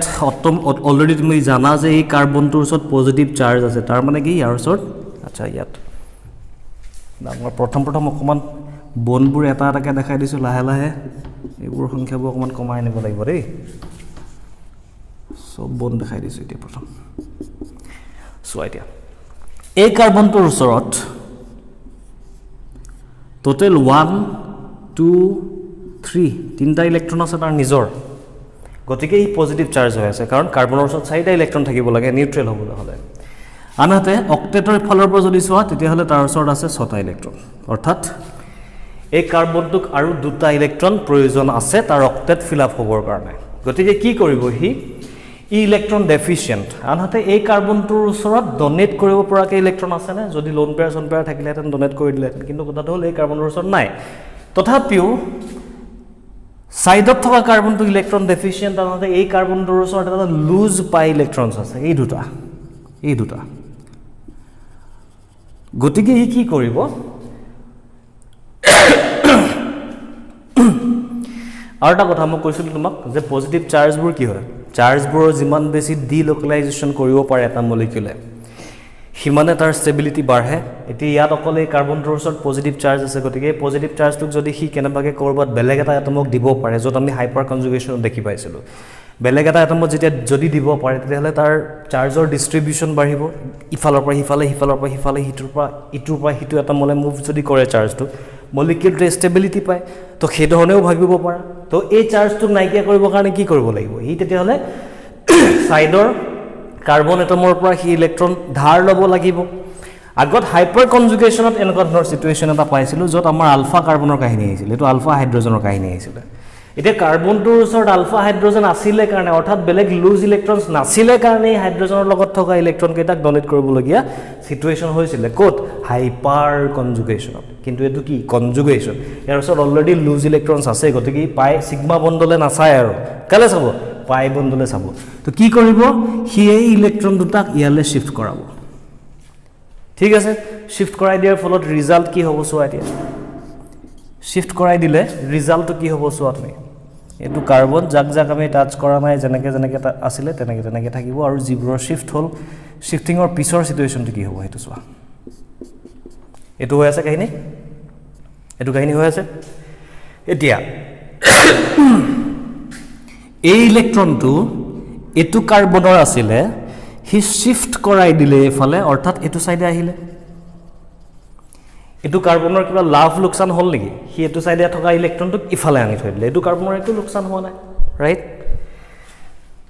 অলৰেডি তুমি জানা যে এই কাৰ্বনটোৰ ওচৰত পজিটিভ চাৰ্জ আছে তাৰ মানে কি ইয়াৰ ওচৰত আচ্ছা ইয়াত ডাঙৰ প্ৰথম অকমান বনবোৰ এটা এটাকে দেখাই দিছোঁ লাহে লাহে এইবোৰ সংখ্যাবোৰ অকমান কমাই আনিব লাগিব দেই সব বন দেখাই দিছোঁ এতিয়া প্ৰথম চোৱা এতিয়া এই কাৰ্বনটোৰ ওচৰত টোটেল 1 2 3 তিনিটা ইলেক্ট্ৰন আছে তাৰ নিজৰ গতিকে এই পজিটিভ চাৰ্জ হৈ আছে কাৰণ কাৰ্বনৰ ওচৰত 4টা ইলেক্ট্ৰন থাকিব লাগে নিউট্ৰেল হ'বলৈ হ'লে আনহাতে অক্টেটৰ ফালৰ পৰা যদি চোৱা তেতিয়াহ'লে তাৰ ওচৰত আছে 6টা ইলেক্ট্ৰন অৰ্থাৎ এই কাৰ্বনটোক আৰু 2টা ইলেক্ট্ৰন প্ৰয়োজন আছে তাৰ অক্টেট ফিল আপ হ'বৰ কাৰণে গতিকে কি কৰিব হি ই ইলেক্ট্ৰন ডেফিচিয়েণ্ট আনহাতে এই কাৰ্বনটোৰ ওচৰত ডোনেট কৰিব পৰাকৈ ইলেক্ট্ৰন আছে নে যদি লোন পেয়াৰ থাকিলেহেঁতেন ডোনেট কৰি দিলেহেঁতেন কিন্তু কথাটো হ'ল এই কাৰ্বনৰ ওচৰত নাই তথাপিও সাইডত থকা কাৰ্বনটো ইলেক্ট্ৰন ডেফিচিয়েণ্ট আনহাতে এই কাৰ্বনটোৰ ওচৰত এটা লুজ পাই ইলেক্ট্ৰনছ আছে এই দুটা গতিকে ই কি কৰিব আৰু এটা কথা মই কৈছিলোঁ তোমাক যে পজিটিভ চাৰ্জবোৰ কি হয় চাৰ্জবোৰৰ যিমান বেছি ডিলোকেলাইজেশ্যন কৰিব পাৰে এটা মলিকিউলে সিমানে তাৰ ষ্টেবিলিটি বাঢ়ে এতিয়া ইয়াত অকল এই কাৰ্বনটোৰ ওচৰত পজিটিভ চাৰ্জ আছে গতিকে এই পজিটিভ চাৰ্জটোক যদি সি কেনেবাকৈ ক'ৰবাত বেলেগ এটা এটমক দিব পাৰে য'ত আমি হাইপাৰ কনজুগেশ্যনত দেখি পাইছিলোঁ বেলেগ এটা এটমত যেতিয়া যদি দিব পাৰে তেতিয়াহ'লে তাৰ চাৰ্জৰ ডিষ্ট্ৰিবিউশ্যন বাঢ়িব ইফালৰ পৰা সিফালে ইটোৰ পৰা সিটো এটমলৈ মুভ যদি কৰে চাৰ্জটো মলিকিউলটোৱে ষ্টেবিলিটি পায় তো সেইধৰণেও ভাবিব পাৰা তো এই চাৰ্জটোক নাইকিয়া কৰিবৰ কাৰণে কি কৰিব লাগিব ই তেতিয়াহ'লে ছাইডৰ কাৰ্বন এটমৰ পৰা সি ইলেক্ট্ৰন ধাৰ ল'ব লাগিব আগত হাইপাৰ কনজুগেশ্যনত এনেকুৱা ধৰণৰ চিটুৱেশ্যন এটা পাইছিলোঁ য'ত আমাৰ আলফা কাৰ্বনৰ কাহিনী আহিছিল এইটো আলফা হাইড্ৰজেনৰ কাহিনী আহিছিলে এতিয়া কাৰ্বনটোৰ ওচৰত আলফা হাইড্ৰজেন আছিলে কাৰণে অৰ্থাৎ বেলেগ লুজ ইলেক্ট্ৰনছ নাছিলে কাৰণে হাইড্ৰজেনৰ লগত থকা ইলেক্ট্ৰনকেইটাক ডনেট কৰিবলগীয়া চিটুৱেশ্যন হৈছিলে ক'ত হাইপাৰ কনজুগেশ্যনত কিন্তু এইটো কি কনজুগেশ্যন ইয়াৰ ওচৰত অলৰেডি লুজ ইলেক্ট্ৰনছ আছে গতিকে পাই ছিগমা বণ্ডলে নাচায় আৰু কালে চাব পাই বণ্ডলে চাব তো কি কৰিব সি এই ইলেক্ট্ৰন দুটাক ইয়ালৈ শ্বিফ্ট কৰাব ঠিক আছে শ্বিফ্ট কৰাই দিয়াৰ ফলত ৰিজাল্ট কি হ'ব চোৱা এতিয়া শ্বিফ্ট কৰাই দিলে ৰিজাল্টটো কি হ'ব চোৱা তুমি এইটো কাৰ্বন যাক আমি টাচ কৰা নাই যেনেকৈ আছিলে তেনেকৈ থাকিব আৰু যিবোৰৰ শ্বিফ্ট হ'ল শ্বিফ্টিঙৰ পিছৰ চিটুৱেশ্যনটো কি হ'ব সেইটো চোৱা এইটো হৈ আছে কাহিনী হৈ আছে এতিয়া এই ইলেক্ট্ৰনটো এইটো কাৰ্বনৰ আছিলে সি শ্বিফ্ট কৰাই দিলে এইফালে অৰ্থাৎ এইটো চাইডে আহিলে এইটো কাৰ্বনৰ কিবা লাভ লোকচান হ'ল নেকি সি এইটো চাইডে থকা ইলেক্ট্ৰনটোক ইফালে আনি থৈ দিলে এইটো কাৰ্বনৰ একো লোকচান হোৱা নাই ৰাইট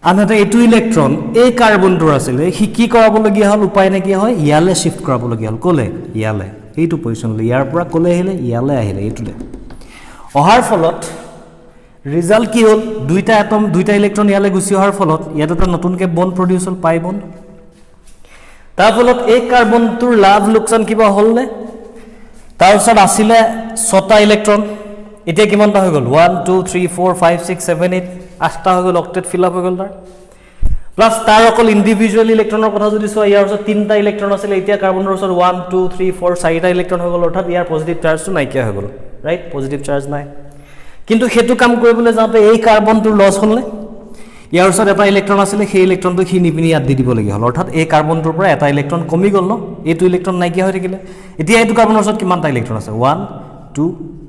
আনহাতে এইটো ইলেক্ট্ৰন এই কাৰ্বনটোৰ আছিলে সি কি কৰাবলগীয়া হ'ল উপায় নাইকিয়া হয় ইয়ালৈ শ্বিফ্ট কৰাবলগীয়া হ'ল ক'লে ইয়ালৈ এইটো পজিশ্যনলৈ ইয়াৰ পৰা ক'লে আহিলে ইয়ালৈ আহিলে এইটোলৈ অহাৰ ফলত ৰিজাল্ট কি হ'ল দুইটা ইলেক্ট্ৰন ইয়ালৈ গুচি অহাৰ ফলত ইয়াত এটা নতুনকৈ বণ্ড প্ৰডিউচ হ'ল পাই বণ্ড তাৰ ফলত এই কাৰ্বনটোৰ লাভ লোকচান কিবা হ'লনে তাৰ ওচৰত আছিলে 6টা ইলেক্ট্ৰন এতিয়া কিমানটা হৈ গ'ল 1 2 3 4 5 6 7 8 8টা হৈ গ'ল অক্টেট ফিল আপ হৈ গ'ল তাৰ প্লাছ তাৰ অকল ইণ্ডিভিজুৱেল ইলেক্ট্ৰনৰ কথা যদি চোৱা ইয়াৰ ওচৰত 3টা ইলেক্ট্ৰন আছিলে এতিয়া কাৰ্বনৰ ওচৰত 1 2 3 4 4টা ইলেক্ট্ৰন হৈ গ'ল অৰ্থাৎ ইয়াৰ পজিটিভ চাৰ্জটো নাইকিয়া হৈ গ'ল ৰাইট পজিটিভ চাৰ্জ নাই কিন্তু সেইটো কাম কৰিবলৈ যাওঁতে এই কাৰ্বনটোৰ লছ হ'লনে ইয়াৰ ওচৰত এটা ইলেক্ট্ৰন আছিলে সেই ইলেক্ট্ৰনটো সি নিপিনি ইয়াত দি দিবলগীয়া হ'ল অৰ্থাৎ এই কাৰ্বনটোৰ পৰা এটা ইলেক্ট্ৰন কমি গ'ল ন এইটো ইলেক্ট্ৰন নাইকিয়া হৈ থাকিলে এতিয়া এইটো কাৰ্বনৰ ওচৰত কিমানটা ইলেক্ট্ৰন আছে 1 2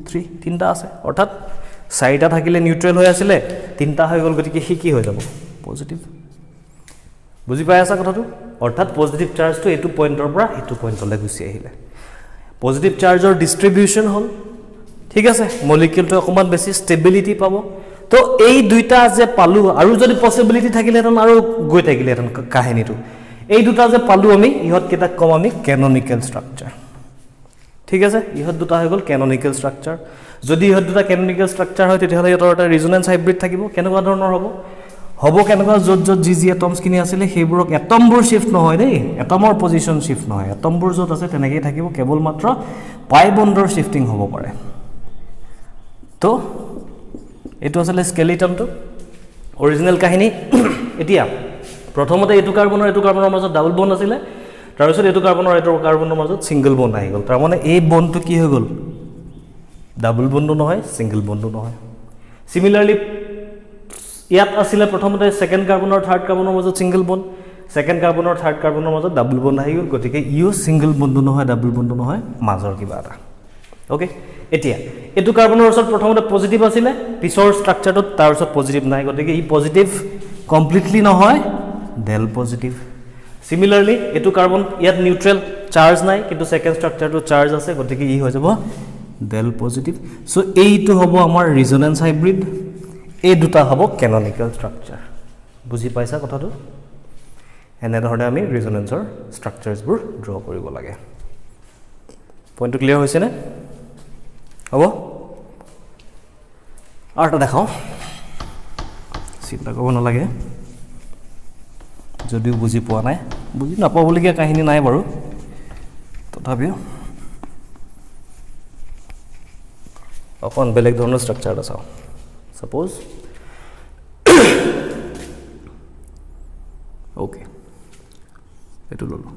3 তিনিটা আছে অৰ্থাৎ 4টা থাকিলে নিউট্ৰেল হৈ আছিলে 3টা হৈ গ'ল গতিকে সি কি হৈ যাব পজিটিভ বুজি পাই আছা কথাটো অৰ্থাৎ পজিটিভ চাৰ্জটো এইটো পইণ্টৰ পৰা এইটো পইণ্টলৈ গুচি আহিলে পজিটিভ চাৰ্জৰ ডিষ্ট্ৰিবিউশ্যন হ'ল ঠিক আছে মলিকিউলটো অকণমান বেছি ষ্টেবিলিটি পাব তো এই দুইটা যে পালো আৰু যদি পসিবিলিটি থাকিলেহেঁতেন আৰু গৈ থাকিলেহেঁতেন কাহিনীটো এই দুটা যে পালো আমি ইহঁত কেইটাক কম আমি ক্যানোনিক্যাল স্ট্রাকচার ঠিক আছে ইহঁত দুটা হৈ গ'ল ক্যানোনিক্যাল স্ট্রাকচার যদি ইহঁত দুটা ক্যানোনিক্যাল স্ট্রাকচার হয় তেতিয়াহ'লে ইহঁতৰ এটা ৰিজনেন্স হাইব্ৰিড থাকিব কেনেকুৱা ধৰণৰ হ'ব কেনেকুৱা য'ত যি এটমছখিনি আছিলে সেইবোৰক এটমবোৰ শিফট নহয় দেই এটমৰ পজিশন শিফট নহয় এটমবোৰ য'ত আছে তেনেকৈ থাকিব কেৱল মাত্ৰ পাই বণ্ডৰ শিফটিং হ'ব পাৰে তো এইটো আসলে স্কেলিটনটো অৰিজিনেল কাহিনী এতিয়া প্ৰথমতে এইটো কাৰ্বনৰ মাজত ডাবল বন্ড আছিলে তাৰপিছত এইটো কাৰ্বনৰ মাজত সিঙ্গল বন্ড আহি গ'ল তাৰ মানে এই বন্ডটো কি হৈ গ'ল ডাবল বন্ডো নহয় সিঙ্গল বন্ডো নহয় সিমিলাৰলি ইয়াত আছিলে প্ৰথমতে সেকেন্ড কাৰ্বনৰ থাৰ্ড কাৰ্বনৰ মাজত সিঙ্গল বন্ড সেকেন্ড কাৰ্বনৰ থাৰ্ড কাৰ্বনৰ মাজত ডাবল বন্ড আহি গ'ল গতিকে ইও সিঙ্গল বন্ডো নহয় ডাবল বন্ডো নহয় মাজৰ কিবা এটা ওকে এতিয়া এটো কাৰ্বনৰ ওচৰত প্ৰথমতে পজিটিভ আছিলে পিছৰ ষ্ট্ৰাকচাৰটোত তাৰ ওচৰত পজিটিভ নাই গতিকে ই পজিটিভ কমপ্লিটলি নহয় ডেল পজিটিভ সিমিলাৰলি এটো কাৰ্বন ইয়াত নিউট্ৰেল চাৰ্জ নাই কিন্তু সেকেন্ড ষ্ট্ৰাকচাৰটো চাৰ্জ আছে গতিকে ই হৈ যাব ডেল পজিটিভ সো এইটো হ'ব আমাৰ ৰিজনেন্স হাইব্ৰিড এই দুটা হ'ব ক্যানোনিক্যাল স্ট্ৰাকচাৰ বুজি পাইছা কথাটো এনে ধৰণে আমি ৰিজনেন্সৰ ষ্ট্ৰাকচাৰছবোৰ ড্ৰ কৰিব লাগে পইণ্টটো ক্লিয়াৰ হৈছে নে হ'ব আৰু এটা দেখাও চিন্তা কৰিব নালাগে যদিও বুজি পোৱা নাই বুজি নাপাবলগীয়া কাহিনী নাই বাৰু তথাপিও অকণ বেলেগ ধৰণৰ ষ্ট্ৰাকচাৰ এটা চাওঁ সাপোজ ওকে এইটো ললো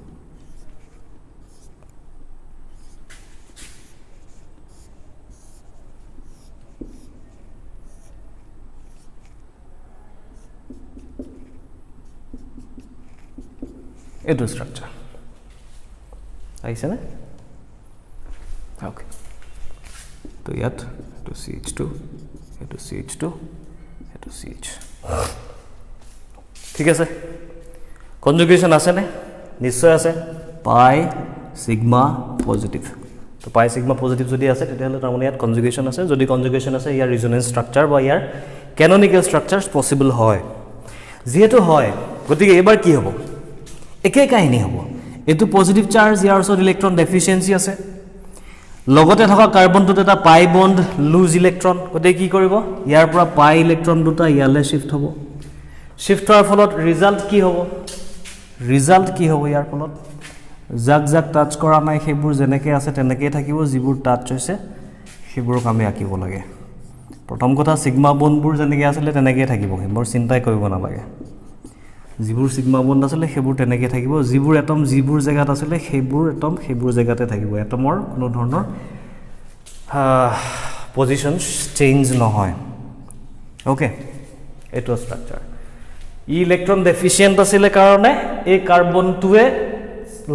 এইটো ষ্ট্ৰাকচাৰ আহিছে নে ওকে তো ইয়াত এইটো CH2 এইটো CH2 এইটো CH ঠিক আছে কনজুগেশ্যন আছে নে নিশ্চয় আছে পাই সিগমা পজিটিভ তো পাই সিগমা পজিটিভ যদি আছে তেতিয়াহ'লে তাৰ মানে ইয়াত কনজুগেশ্যন আছে যদি কনজুগেশ্যন আছে ইয়াৰ ৰিজনেন্স ষ্ট্ৰাকচাৰ বা ইয়াৰ ক্যানোনিক্যাল স্ট্ৰাকচাৰছ পসিবল হয় যেহেতু হয় গতিকে এবাৰ কি হ'ব একে কাহিনী হ'ব এটো পজিটিভ চাৰ্জ ইয়াৰ ওচৰত ইলেক্ট্ৰন ডেফিচিয়েন্সি আছে লগতে থকা কাৰ্বনটোত এটা পাই বন্ড লুজ ইলেক্ট্ৰন গতিকে কি কৰিব ইয়াৰ পৰা পাই ইলেক্ট্ৰন দুটা ইয়ালে শিফট হ'ব শিফট হোৱাৰ ফলত ৰিজাল্ট কি হ'ব ইয়াৰ ফলত জাক টাচ কৰা নাই সেইবোৰ যেনেকৈ আছে তেনেকৈ থাকিব যিবোৰ টাচ হৈছে সেইবোৰক আমি আঁকিব লাগে প্ৰথম কথা সিগমা বন্ডবোৰ যেনেকৈ আছিলে তেনেকৈ থাকিব সেইবোৰ চিন্তাই কৰিব নালাগে যিবোৰ সিগমা বন্ড আছিলে সেইবোৰ তেনেকৈ থাকিব যিবোৰ এটম যিবোৰ জেগাত আছিলে সেইবোৰ এটম সেইবোৰ জেগাতে থাকিব এটমৰ কোনো ধৰণৰ পজিশন চেঞ্জ নহয় ওকে এইটো ষ্ট্ৰাকচাৰ ইলেক্ট্ৰন ডেফিচিয়েন্ট আছিলে কাৰণে এই কাৰ্বনটোৱে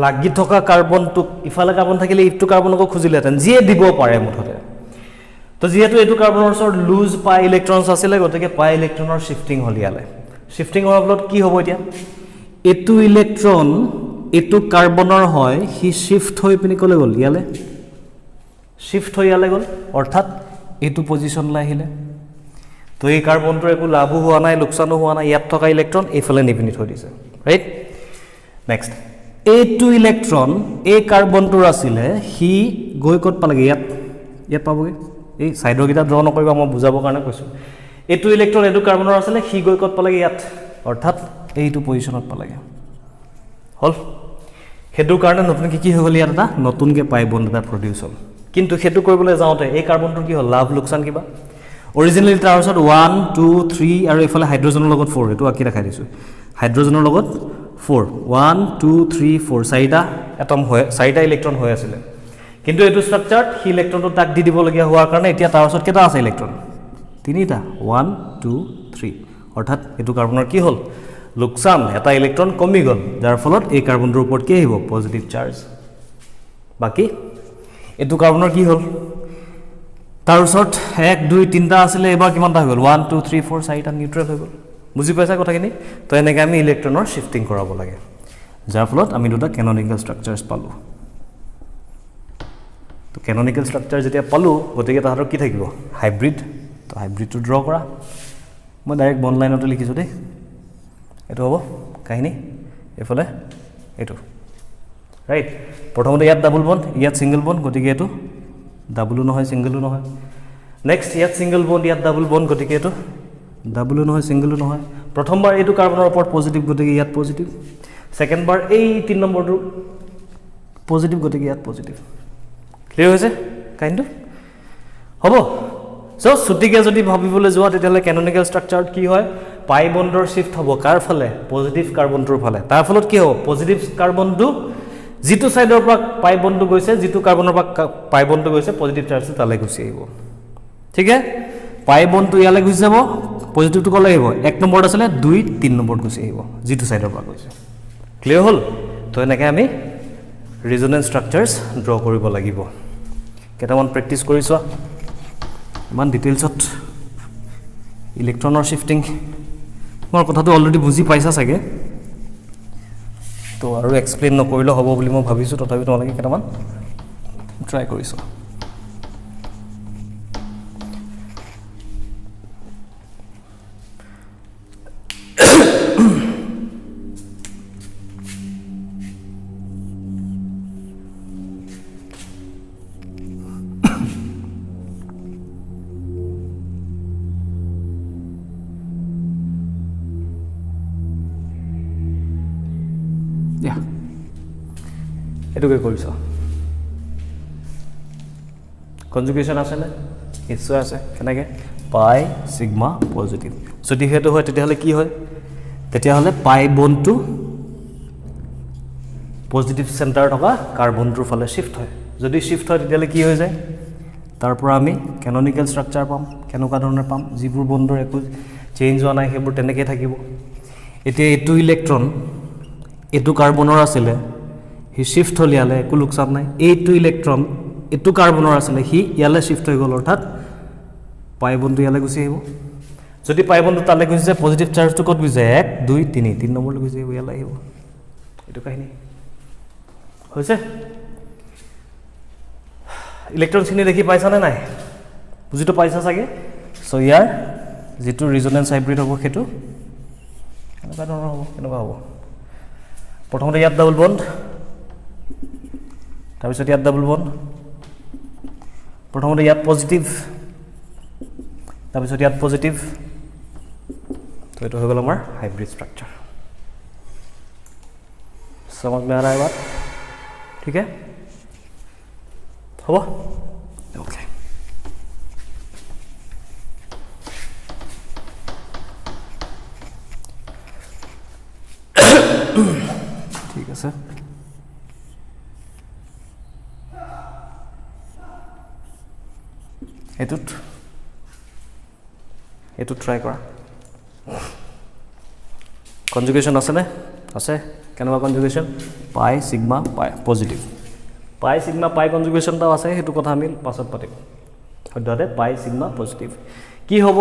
লাগি থকা কাৰ্বনটোক ইফালে কাৰ্বন থাকিলে ইটো কাৰ্বনকো খুজিলেহেঁতেন যিয়ে দিব পাৰে মুঠতে তো যেহেতু এইটো কাৰ্বনৰ ওচৰত লুজ পাই ইলেক্ট্ৰনছ আছিলে গতিকে পাই ইলেক্ট্ৰনৰ শিফটিং হ'ল ইয়ালে শিফটিং হোৱাৰ ফলত কি হ'ব এতিয়া এইটো ইলেক্ট্ৰন এইটো কাৰ্বনৰ হয় হি শিফট হৈ পিনি ক'লে গ'ল ইয়ালে শিফট হৈ ইয়ালে গ'ল অৰ্থাৎ এইটো পজিশনলৈ আহিলে তো এই কাৰ্বনটোৰ একো লাভো হোৱা নাই লোকচানো হোৱা নাই ইয়াত থকা ইলেক্ট্ৰন এইফালে নিপিনি থৈ দিছে ৰাইট নেক্সট এইটো ইলেক্ট্ৰন এই কাৰ্বনটোৰ আছিলে হি গৈ ক'ত পালেগে ইয়াত পাবগে এই সাইডৰ কিটা ড্ৰ নকৰিবা মই বুজাবৰ কাৰণে কৈছো এইটো ইলেক্ট্ৰন এইটো কাৰ্বনৰ আছিলে হি গৈ ক'ত পালেগে ইয়াত অৰ্থাৎ এইটো পজিশনত পালেগে হল হেতু কাৰণে নতুন কি হৈ গ'ল ইয়াত এটা নতুনকে পাই বন্ড এটা প্ৰডিউস হ'ল কিন্তু হেতু কৰিবলৈ যাওঁতে এই কাৰ্বনটোৰ কি হ'ল লাভ লোকচান কিবা অৰিজিনেলি তাৰ ওচৰত 1 2 3 আৰু এফালে হাইড্ৰোজেনৰ লগত 4 এটো আকি দেখাই দিছো হাইড্ৰোজেনৰ লগত 4 1 2 3 4 চাৰিটা এটম হয় চাৰিটা ইলেক্ট্ৰন হৈ আছিল কিন্তু এটো ষ্ট্ৰাকচাৰ হি ইলেক্ট্ৰনটো তাক দি দিব লগিয়া হোৱাৰ কাৰণে এতিয়া তাৰ ওচৰত কেটা আছে ইলেক্ট্ৰন তিনিটা 1 2 3 অৰ্থাৎ এটো কাৰ্বনৰ কি হ'ল লোকচান এটা ইলেক্ট্ৰন কমি গ'ল যাৰ ফলত এই কাৰ্বনটোৰ ওপৰত কি আহিব পজিটিভ চাৰ্জ বাকি এটো কাৰ্বনৰ কি হ'ল তাৰ ওচৰত 1 2 3টা আছিল এবাৰ কিমানটা হৈ গ'ল 1 2 3 4 চাৰিটা নিউট্ৰেল হৈ গ'ল বুজি পাইছা কথাখিনি তো এনেকৈ আমি ইলেক্ট্ৰনৰ শিফটিং কৰাব লাগে যাৰ ফলত আমি দুটা ক্যানোনিক্যাল স্ট্ৰাকচাৰছ পালো তো ক্যানোনিক্যাল স্ট্ৰাকচাৰ যেতিয়া পালো গতিকে তাহাঁতৰ কি থাকিব হাইব্ৰিড তো হাইব্ৰিডটো ড্ৰ কৰা মই ডাইৰেক্ট বন্ড লাইনতে লিখিছোঁ দেই এইটো হ'ব কাহিনী এফালে এইটো ৰাইট প্ৰথমতে ইয়াত ডাবল বন্ড ইয়াত সিঙ্গেল বন্ড গতিকে এইটো ডাবলো নহয় সিঙ্গেলো নহয় নেক্সট ইয়াত সিঙ্গেল বন্ড ইয়াত ডাবল বন্ড গতিকে এইটো ডাবলো নহয় সিঙ্গেলো নহয় প্ৰথমবাৰ এইটো কাৰ্বনৰ ওপৰত পজিটিভ গতিকে ইয়াত পজিটিভ সেকেন্ড বাৰ এই 3 নম্বৰটো পজিটিভ গতিকে ইয়াত পজিটিভ ক্লিয়াৰ হৈছে কাইন্ডটো হ'ব সো ছুটিকে যদি ভাবিবলৈ যোৱা তেতিয়ালে ক্যানোনিক্যাল স্ট্ৰাকচাৰত কি হয় পাই বন্ডৰ শিফট হ'ব কাৰ ফালে পজিটিভ কাৰ্বনটোৰ ফালে তাৰ ফলত কি হ'ব পজিটিভ কাৰ্বনটো জিটো সাইডৰ পৰা পাই বন্ডটো গৈছে জিটো কাৰ্বনৰ পৰা পাই বন্ডটো গৈছে পজিটিভ চাৰ্জটো তালে গুচি আহিব ঠিক আছে পাই বন্ডটো ইয়ালে গুচি যাব পজিটিভটো কলে আহিব 1 নম্বৰত আছিল 2 3 নম্বৰত গুচি আহিব জিটো সাইডৰ পৰা গৈছে ক্লিয়াৰ হল তো এনেকৈ আমি ৰিজনেন্স স্ট্ৰাকচাৰছ ড্ৰ কৰিব লাগিব কেটামান প্ৰেক্টিস কৰিছো ইমান ডিটেইলছত ইলেক্ট্ৰনৰ শিফটিং মোৰ কথাটো অলৰেডি বুজি পাইছা চাগে তো আৰু এক্সপ্লেইন নকৰিলে হ'ব বুলি মই ভাবিছো তথাপি তোমালোকে কেটামান ট্ৰাই কৰিছো এটুকে কৰিছ কনজুগেশন আছে না নিশ্চয় আছে কেনেকে পাই সিগমা পজিটিভ যদি হেতু হয় তেতিয়াহলে কি হয় তেতিয়াহলে পাই বন্ডটো পজিটিভ সেন্টাৰ থকা কাৰ্বনটোৰ ফালে শিফট হয় যদি শিফট হয় তেতিয়াহলে কি হৈ যায় তাৰ পৰা আমি ক্যানোনিক্যাল স্ট্ৰাকচাৰ পাম কেনেকুৱা ধৰণৰ পাম যিবোৰ বন্ডৰ একো চেঞ্জ হোৱা নাই সেইবোৰ তেনেকৈ থাকিব এতিয়া এটো ইলেক্ট্ৰন এটো কাৰ্বনৰ আছিল হি শিফট হল ইয়ালে একো লোকসান নাই এইটো ইলেক্ট্ৰন এটো কাৰ্বনৰ আছিল হি ইয়ালে শিফট হৈ গল অৰ্থাৎ পাই বন্ডটো ইয়ালে গুচি আহিব যদি পাই বন্ডটো তালে গুচি যায় পজিটিভ চাৰ্জটো কত গুচি যায় 1 2 3 3 নম্বৰলৈ গুচি আহিব ইয়ালে আহিব এটো কাহিনী হৈছে ইলেক্ট্ৰন চিনি দেখি পাইছা নে নাই বুজিটো পাইছা চাগে সো ইয়াৰ যেটো ৰিজনেন্স হাইব্ৰিড হ'ব হেতু কেনেকুৱা ধৰণৰ হ'ব কেনেকুৱা হ'ব প্ৰথমতে ইয়াত ডাবল বন্ড তাৰপিছত ইয়াত ডাবল বন্ড প্ৰথমতে ইয়াত পজিটিভ তাৰপিছত ইয়াত পজিটিভ তো এটো হৈ গল আমাৰ হাইব্ৰিড স্ট্ৰাকচাৰ समझ में आ रहा है बात ठीक है हो ओके ठीक है सर এটুত ট্ৰাই কৰা কনজুগেশন আছে নে আছে কেনেকুৱা কনজুগেশন পাই সিগমা পাই পজিটিভ পাই সিগমা পাই কনজুগেশনটা আছে হেতু কথা আমি পাছত পাতিম সদ্যতে পাই সিগমা পজিটিভ কি হ'ব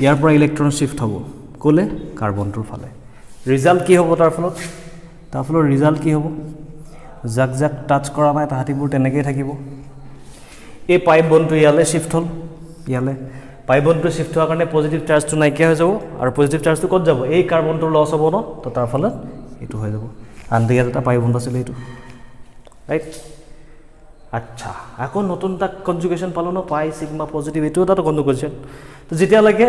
ইয়াৰ পৰা ইলেক্ট্ৰন শিফট হ'ব কোলে কাৰ্বনটোৰ ফালে ৰিজাল্ট কি হ'ব তাৰ ফলত ৰিজাল্ট কি হ'ব জাক জাক টাচ কৰা নাই তাহাতিবোৰ তেনেকৈ থাকিব এই পাই বন্ডটো ইয়ালে শিফট হল ইয়ালে পাই বন্ডটো শিফট হোৱাৰ কাৰণে পজিটিভ চাৰ্জটো নাইকিয়া হৈ যাব আৰু পজিটিভ চাৰ্জটো ক'ত যাব এই কাৰ্বনটোৰ লছ হ'ব ন তো তাৰ ফলত এটো হৈ যাব আনটো ইয়াত এটা পাই বন্ড আছিল এইটো ৰাইট আচ্ছা আকৌ নতুন এটা কনজুগেশন পালো ন পাই সিগমা পজিটিভ এটো এটা কনজুগেশন তো যেতিয়ালৈকে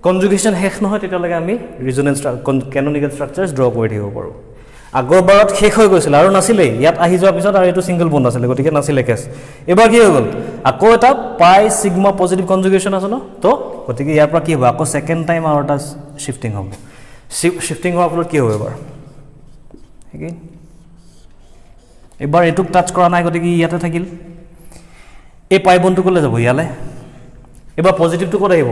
কনজুগেশন শেষ নহয় তেতিয়ালৈকে আমি ৰিজনেন্স ক্যানোনিক্যাল স্ট্ৰাকচাৰছ ড্ৰ কৰি থাকিব পাৰো আগৰবাৰত শেষ হৈ গৈছিল আৰু নাছিলে ইয়াত আহি যোৱাৰ পিছত আৰু এটো সিঙ্গেল বন্ড আছিল গতিকে নাছিলে কেছ এবাৰ কি হৈ গল আকৌ এটা পাই সিগমা পজিটিভ কনজুগেশন আছে ন তো গতিকে ইয়াৰ পৰা কি হ'ব আকৌ সেকেন্ড টাইম আৰু এটা শিফটিং হ'ব শিফটিং হোৱাৰ ফলত কি হ'ব এগেইন এবাৰ এটুক টাচ কৰা নাই গতিকে ইয়াতে থাকিল এই পাই বন্ডটো কলে যাব ইয়ালে এবাৰ পজিটিভটো ক'ত আহিব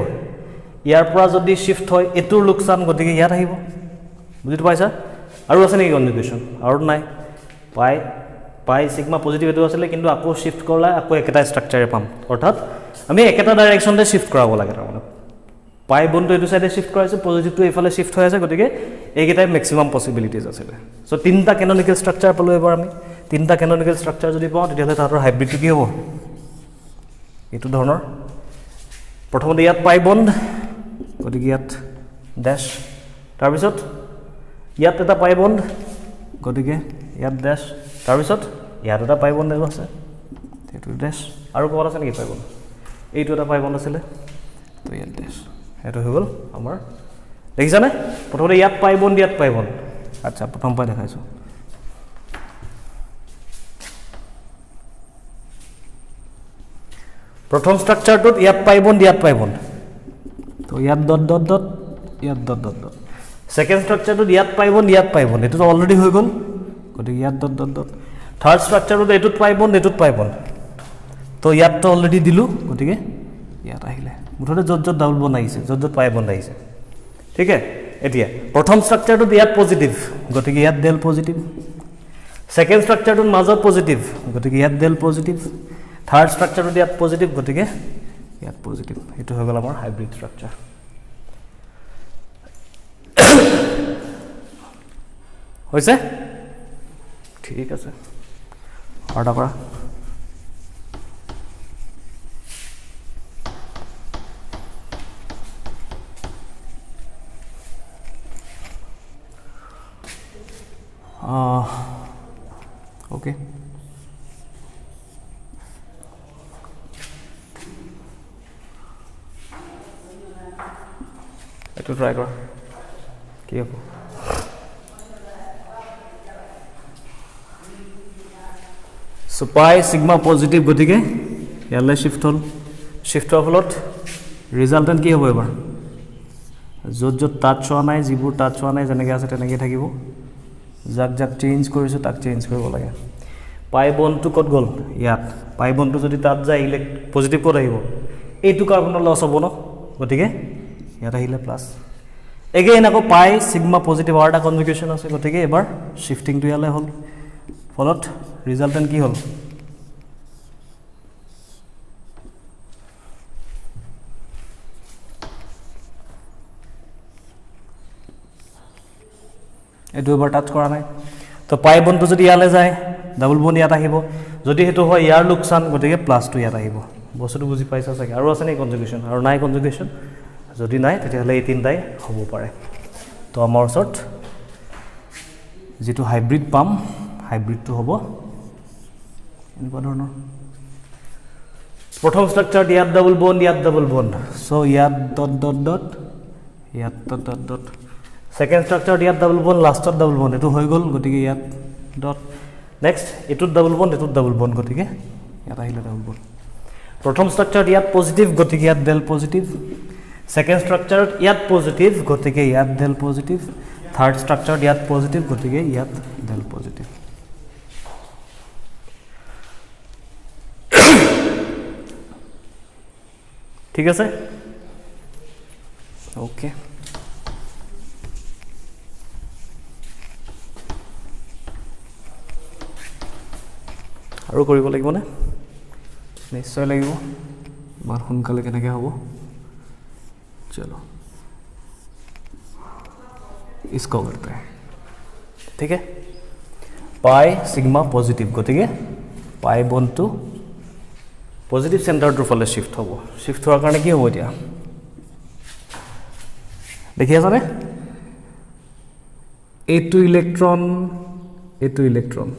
ইয়াৰ পৰা যদি শিফট হয় এটোৰ লোকসান গতিকে ইয়াত আহিব বুজিটো পাইছা আৰু আছে নেকি কনজুগেশন আৰু নাই পাই সিগমা পজিটিভ এটো আছিল কিন্তু আকৌ শিফট কৰলা আকৌ একেটা স্ট্ৰাকচাৰে পাম অৰ্থাৎ আমি একেটা ডাইৰেকশনতে শিফট কৰাব লাগে তাৰমানে পাই বন্ডটো এটো সাইডে শিফট কৰাইছে পজিটিভটো এইফালে শিফট হৈ আছে গতিকে এইকেটাই ম্যাক্সিমাম পসিবিলিটিজ আছিল সো তিনটা ক্যানোনিক্যাল স্ট্ৰাকচাৰ পালো এবাৰ আমি তিনটা ক্যানোনিক্যাল স্ট্ৰাকচাৰ যদি পাওঁ তেতিয়াহলে তাহাতৰ হাইব্ৰিডটো কি হ'ব এটো ধৰণৰ প্ৰথমতে ইয়াত পাই বন্ড গতিকে ইয়াত ড্যাশ তাৰপিছত ইয়াত এটা পাই বন্ড গতিকে ইয়াত ড্যাশ তাৰপিছত ইয়াত এটা পাই বন্ড আছে এইটো ড্যাশ আৰু ক'ত আছে নেকি পাই বন্ড এইটো এটা পাই বন্ড আছিলে তো ইয়াত ড্যাশ এইটো হৈ গ'ল আমাৰ দেখিছানে প্ৰথমতে ইয়াত পাই বন্ড আচ্ছা প্ৰথম পাই দেখাইছো প্ৰথম স্ট্ৰাকচাৰটোত ইয়াত পাই বন্ড তো ইয়াত ডট ডট ডট ইয়াত ডট ডট ডট সেকেন্ড স্ট্রাকচারটোত ইয়াত পাই বন্ড এটো অলরেডি হৈ গ'ল গতিকে ইয়াত ডট ডট ডট থার্ড স্ট্রাকচারটোত এটুত পাই বন্ড তো ইয়াত তো অলরেডি দিলু গতিকে ইয়াত আহিলে মুঠতে যত যত ডাবল বন্ড আহিছে যত যত পাই বন্ড আহিছে ঠিক আছে এতিয়া প্ৰথম স্ট্রাকচারটোত ইয়াত পজিটিভ গতিকে ইয়াত ডেল পজিটিভ সেকেন্ড স্ট্রাকচারটোত মাজত পজিটিভ গতিকে ইয়াত ডেল পজিটিভ থার্ড স্ট্রাকচারটোত ইয়াত পজিটিভ গতিকে ইয়াত পজিটিভ এটো হৈ গ'ল আমাৰ হাইব্ৰিড স্ট্ৰাকচাৰ হৈছে ঠিক আছে অৰ্ডাৰ কৰা ওকে এইটো ট্ৰাই কৰা কি হ'ব সো পাই সিগমা পজিটিভ গতিকে ইয়ালে শিফট হল শিফট হোৱাৰ ফলত ৰিজাল্টেন্ট কি হ'ব এবাৰ যত যত টাচ হোৱা নাই যিবোৰ টাচ হোৱা নাই যেনেকৈ আছে তেনেকৈ থাকিব যাক যাক চেঞ্জ কৰিছো তাক চেঞ্জ কৰিব লাগে পাই বন্ডটো কত গ'ল ইয়াত পাই বন্ডটো যদি তাত যায় পজিটিভ ক'ত আহিব এইটো কাৰ্বনৰ লছ হ'ব ন গতিকে ইয়াত আহিলে প্লাস এগেইন আকৌ পাই সিগমা পজিটিভ আৰু এটা কনজুগেশ্যন আছে গতিকে এবাৰ শিফটিংটো ইয়ালে হ'ল ফলত ৰিজাল্টেন্ট কি হ'ল এইটো এবাৰ টাচ কৰা নাই তো পাই বন্ডটো যদি ইয়ালে যায় ডাবল বন্ড ইয়াত আহিব যদি হেতু হয় ইয়াৰ লোকসান গতিকে প্লাসটো ইয়াত আহিব বস্তুটো বুজি পাইছা চাগে আৰু আছে নে কনজুগেশ্যন আৰু নাই কনজুগেশ্যন যদি নাই তেতিয়াহ'লে এই তিনটাই হ'ব পাৰে তো আমাৰ ওচৰত যেটো হাইব্ৰিড পাম হাইব্ৰিডটো হ'ব এনেকুৱা ধৰণৰ প্ৰথম স্ট্রাকচার ইয়াত ডাবল বন্ড সো ইয়াত ডট ডট ডট ইয়াত dot dot dot second structure ইয়াত ডাবল বন্ড লাস্টত ডাবল বন্ড এটো হৈ গ'ল গতিকে ইয়াত ডট নেক্সট এটুত ডাবল বন্ড গতিকে ইয়াত আহিলে ডাবল বন্ড প্ৰথম স্ট্রাকচার ইয়াত পজিটিভ গতিকে ইয়াত ডেল পজিটিভ সেকেন্ড স্ট্রাকচার ইয়াত পজিটিভ গতিকে ইয়াত ডেল পজিটিভ থার্ড স্ট্রাকচার ইয়াত পজিটিভ গতিকে ইয়াত ডেল পজিটিভ ঠিক আছে ওকে আৰু কৰিব লাগিব নে নিশ্চয় লাগিব বৰ সোনকালে কেনেকৈ হ'ব चलो इसको करते हैं ठीक है पाई सिग्मा पॉजिटिव गति पाई बन्ड तो पॉजिटिव सेंटर फल शिफ्ट हम शिफ्ट होवार कारण कि हम इतना देखि आछाने एटु इलेक्ट्रन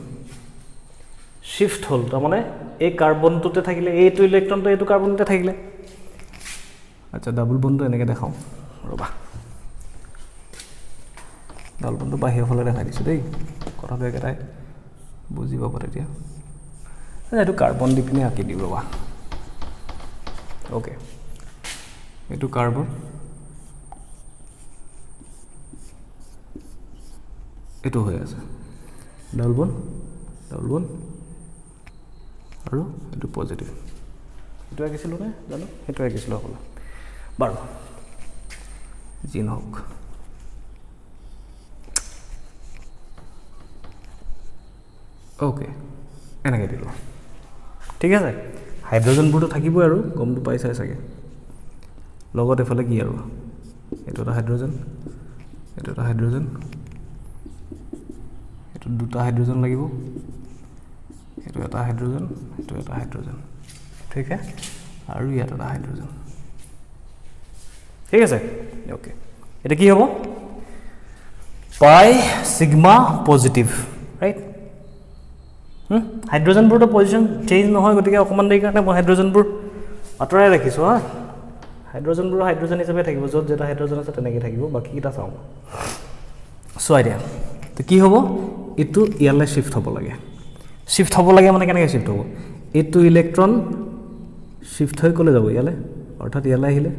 शिफ्ट हल तार माने ए कार्बनटुते থাকিলে एटु इलेक्ट्रन तो एटु कार्बनटुते থাকিলে আচ্ছা ডাবল বন্ড এনেকে দেখাও ৰবা ডাবল বন্ড বাহিৰ ফালে দেখাই দিছো দেই কথাটো একেটাই বুজি পাব তেতিয়া এইটো কাৰ্বন দি পিনে আঁকি দিও ৰবা ওকে এইটো কাৰ্বন এটো হৈ আছে ডাবল বন্ড আৰু এটো পজিটিভ এটো আঁকিছিলো নে জানো এটো আঁকিছিলো হল বাৰু যি নহওক ওকে এনেকৈ দিলোঁ ঠিক আছে হাইড্ৰজেনবোৰতো থাকিবই আৰু গমটো পাইছাই চাগে লগত এফালে কি আৰু এইটো এটা হাইড্ৰজেন এইটো এটা হাইড্ৰজেন এইটো দুটা হাইড্ৰজেন লাগিব এইটো এটা হাইড্ৰজেন এইটো এটা হাইড্ৰজেন ঠিক আছে আৰু ইয়াত এটা হাইড্ৰজেন ঠিক আছে ওকে এটা কি হ'ব পাই সিগমা পজিটিভ ৰাইট হাইড্ৰোজেনবোৰটো পজিশন চেঞ্জ নহয় গতিকে অকমান দেৰি কাৰণে মই হাইড্ৰোজেনবোৰ আঁতৰাই ৰাখিছোঁ হা হাইড্ৰোজেনবোৰ হাইড্ৰোজেন হিচাপে থাকিব য'ত যেটা হাইড্ৰোজেন আছে তেনেকৈ থাকিব বাকী কিটা চাওঁ চোৱা দিয়া তো কি হ'ব এইটো ইয়ালৈ শিফট হ'ব লাগে মানে কেনেকৈ শিফট হ'ব এইটো ইলেক্ট্ৰন শিফট হৈ ক'লৈ যাব ইয়ালৈ অৰ্থাৎ ইয়ালৈ আহিলে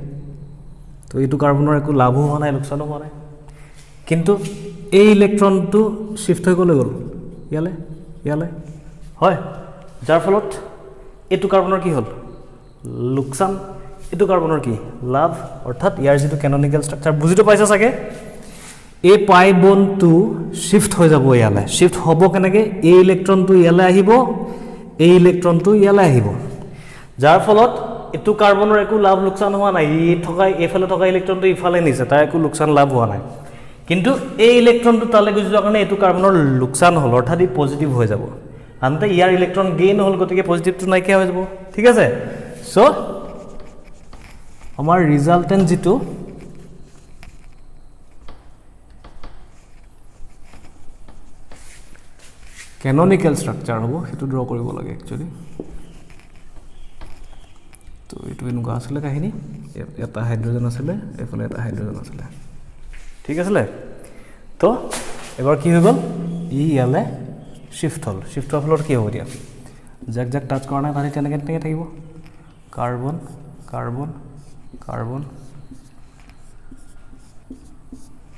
তো এইটো কাৰ্বনৰ একো লাভো হোৱা নাই লোকচানো হোৱা নাই কিন্তু এই ইলেক্ট্ৰনটো শিফট হৈ ক'লৈ গ'ল ইয়ালৈ হয় যাৰ ফলত এইটো কাৰ্বনৰ কি হ'ল লোকচান এইটো কাৰ্বনৰ কি লাভ অৰ্থাৎ ইয়াৰ যিটো কেননিকেল ষ্ট্ৰাকচাৰ বুজিটো পাইছা চাগে এই পাই বনটো শিফট হৈ যাব ইয়ালৈ শিফট হ'ব কেনেকৈ এই ইলেক্ট্ৰনটো ইয়ালৈ আহিব এই ইলেক্ট্ৰনটো ইয়ালৈ আহিব যাৰ ফলত এইটো কাৰ্বনৰ একো লাভ লোকচান হোৱা নাই এইফালে থকা ইলেক্ট্ৰনটো ইফালে নিছে তাৰ একো লোকচান লাভ হোৱা নাই কিন্তু এই ইলেক্ট্ৰনটো তালৈ গুচি যোৱাৰ কাৰণে এইটো কাৰ্বনৰ লোকচান হ'ল অৰ্থাৎ ই পজিটিভ হৈ যাব আনহাতে ইয়াৰ ইলেক্ট্ৰন গেইন হ'ল গতিকে পজিটিভটো নাইকিয়া হৈ যাব ঠিক আছে চ' আমাৰ ৰিজাল্টেণ্ট যিটো কেননিকেল ষ্ট্ৰাকচাৰ হ'ব সেইটো ড্ৰ কৰিব লাগে একচুৱেলি তো এইটো এনেকুৱা আছিলে কাহিনী এটা হাইড্ৰোজেন আছিলে এইফালে এটা হাইড্ৰোজেন আছিলে ঠিক আছিলে তো এবাৰ কি হৈ গ'ল ই ইয়ালৈ শিফট হোৱাৰ ফলত কি হ'ব এতিয়া যাক টাচ কৰা নাই তাতে তেনেকৈ থাকিব কাৰ্বন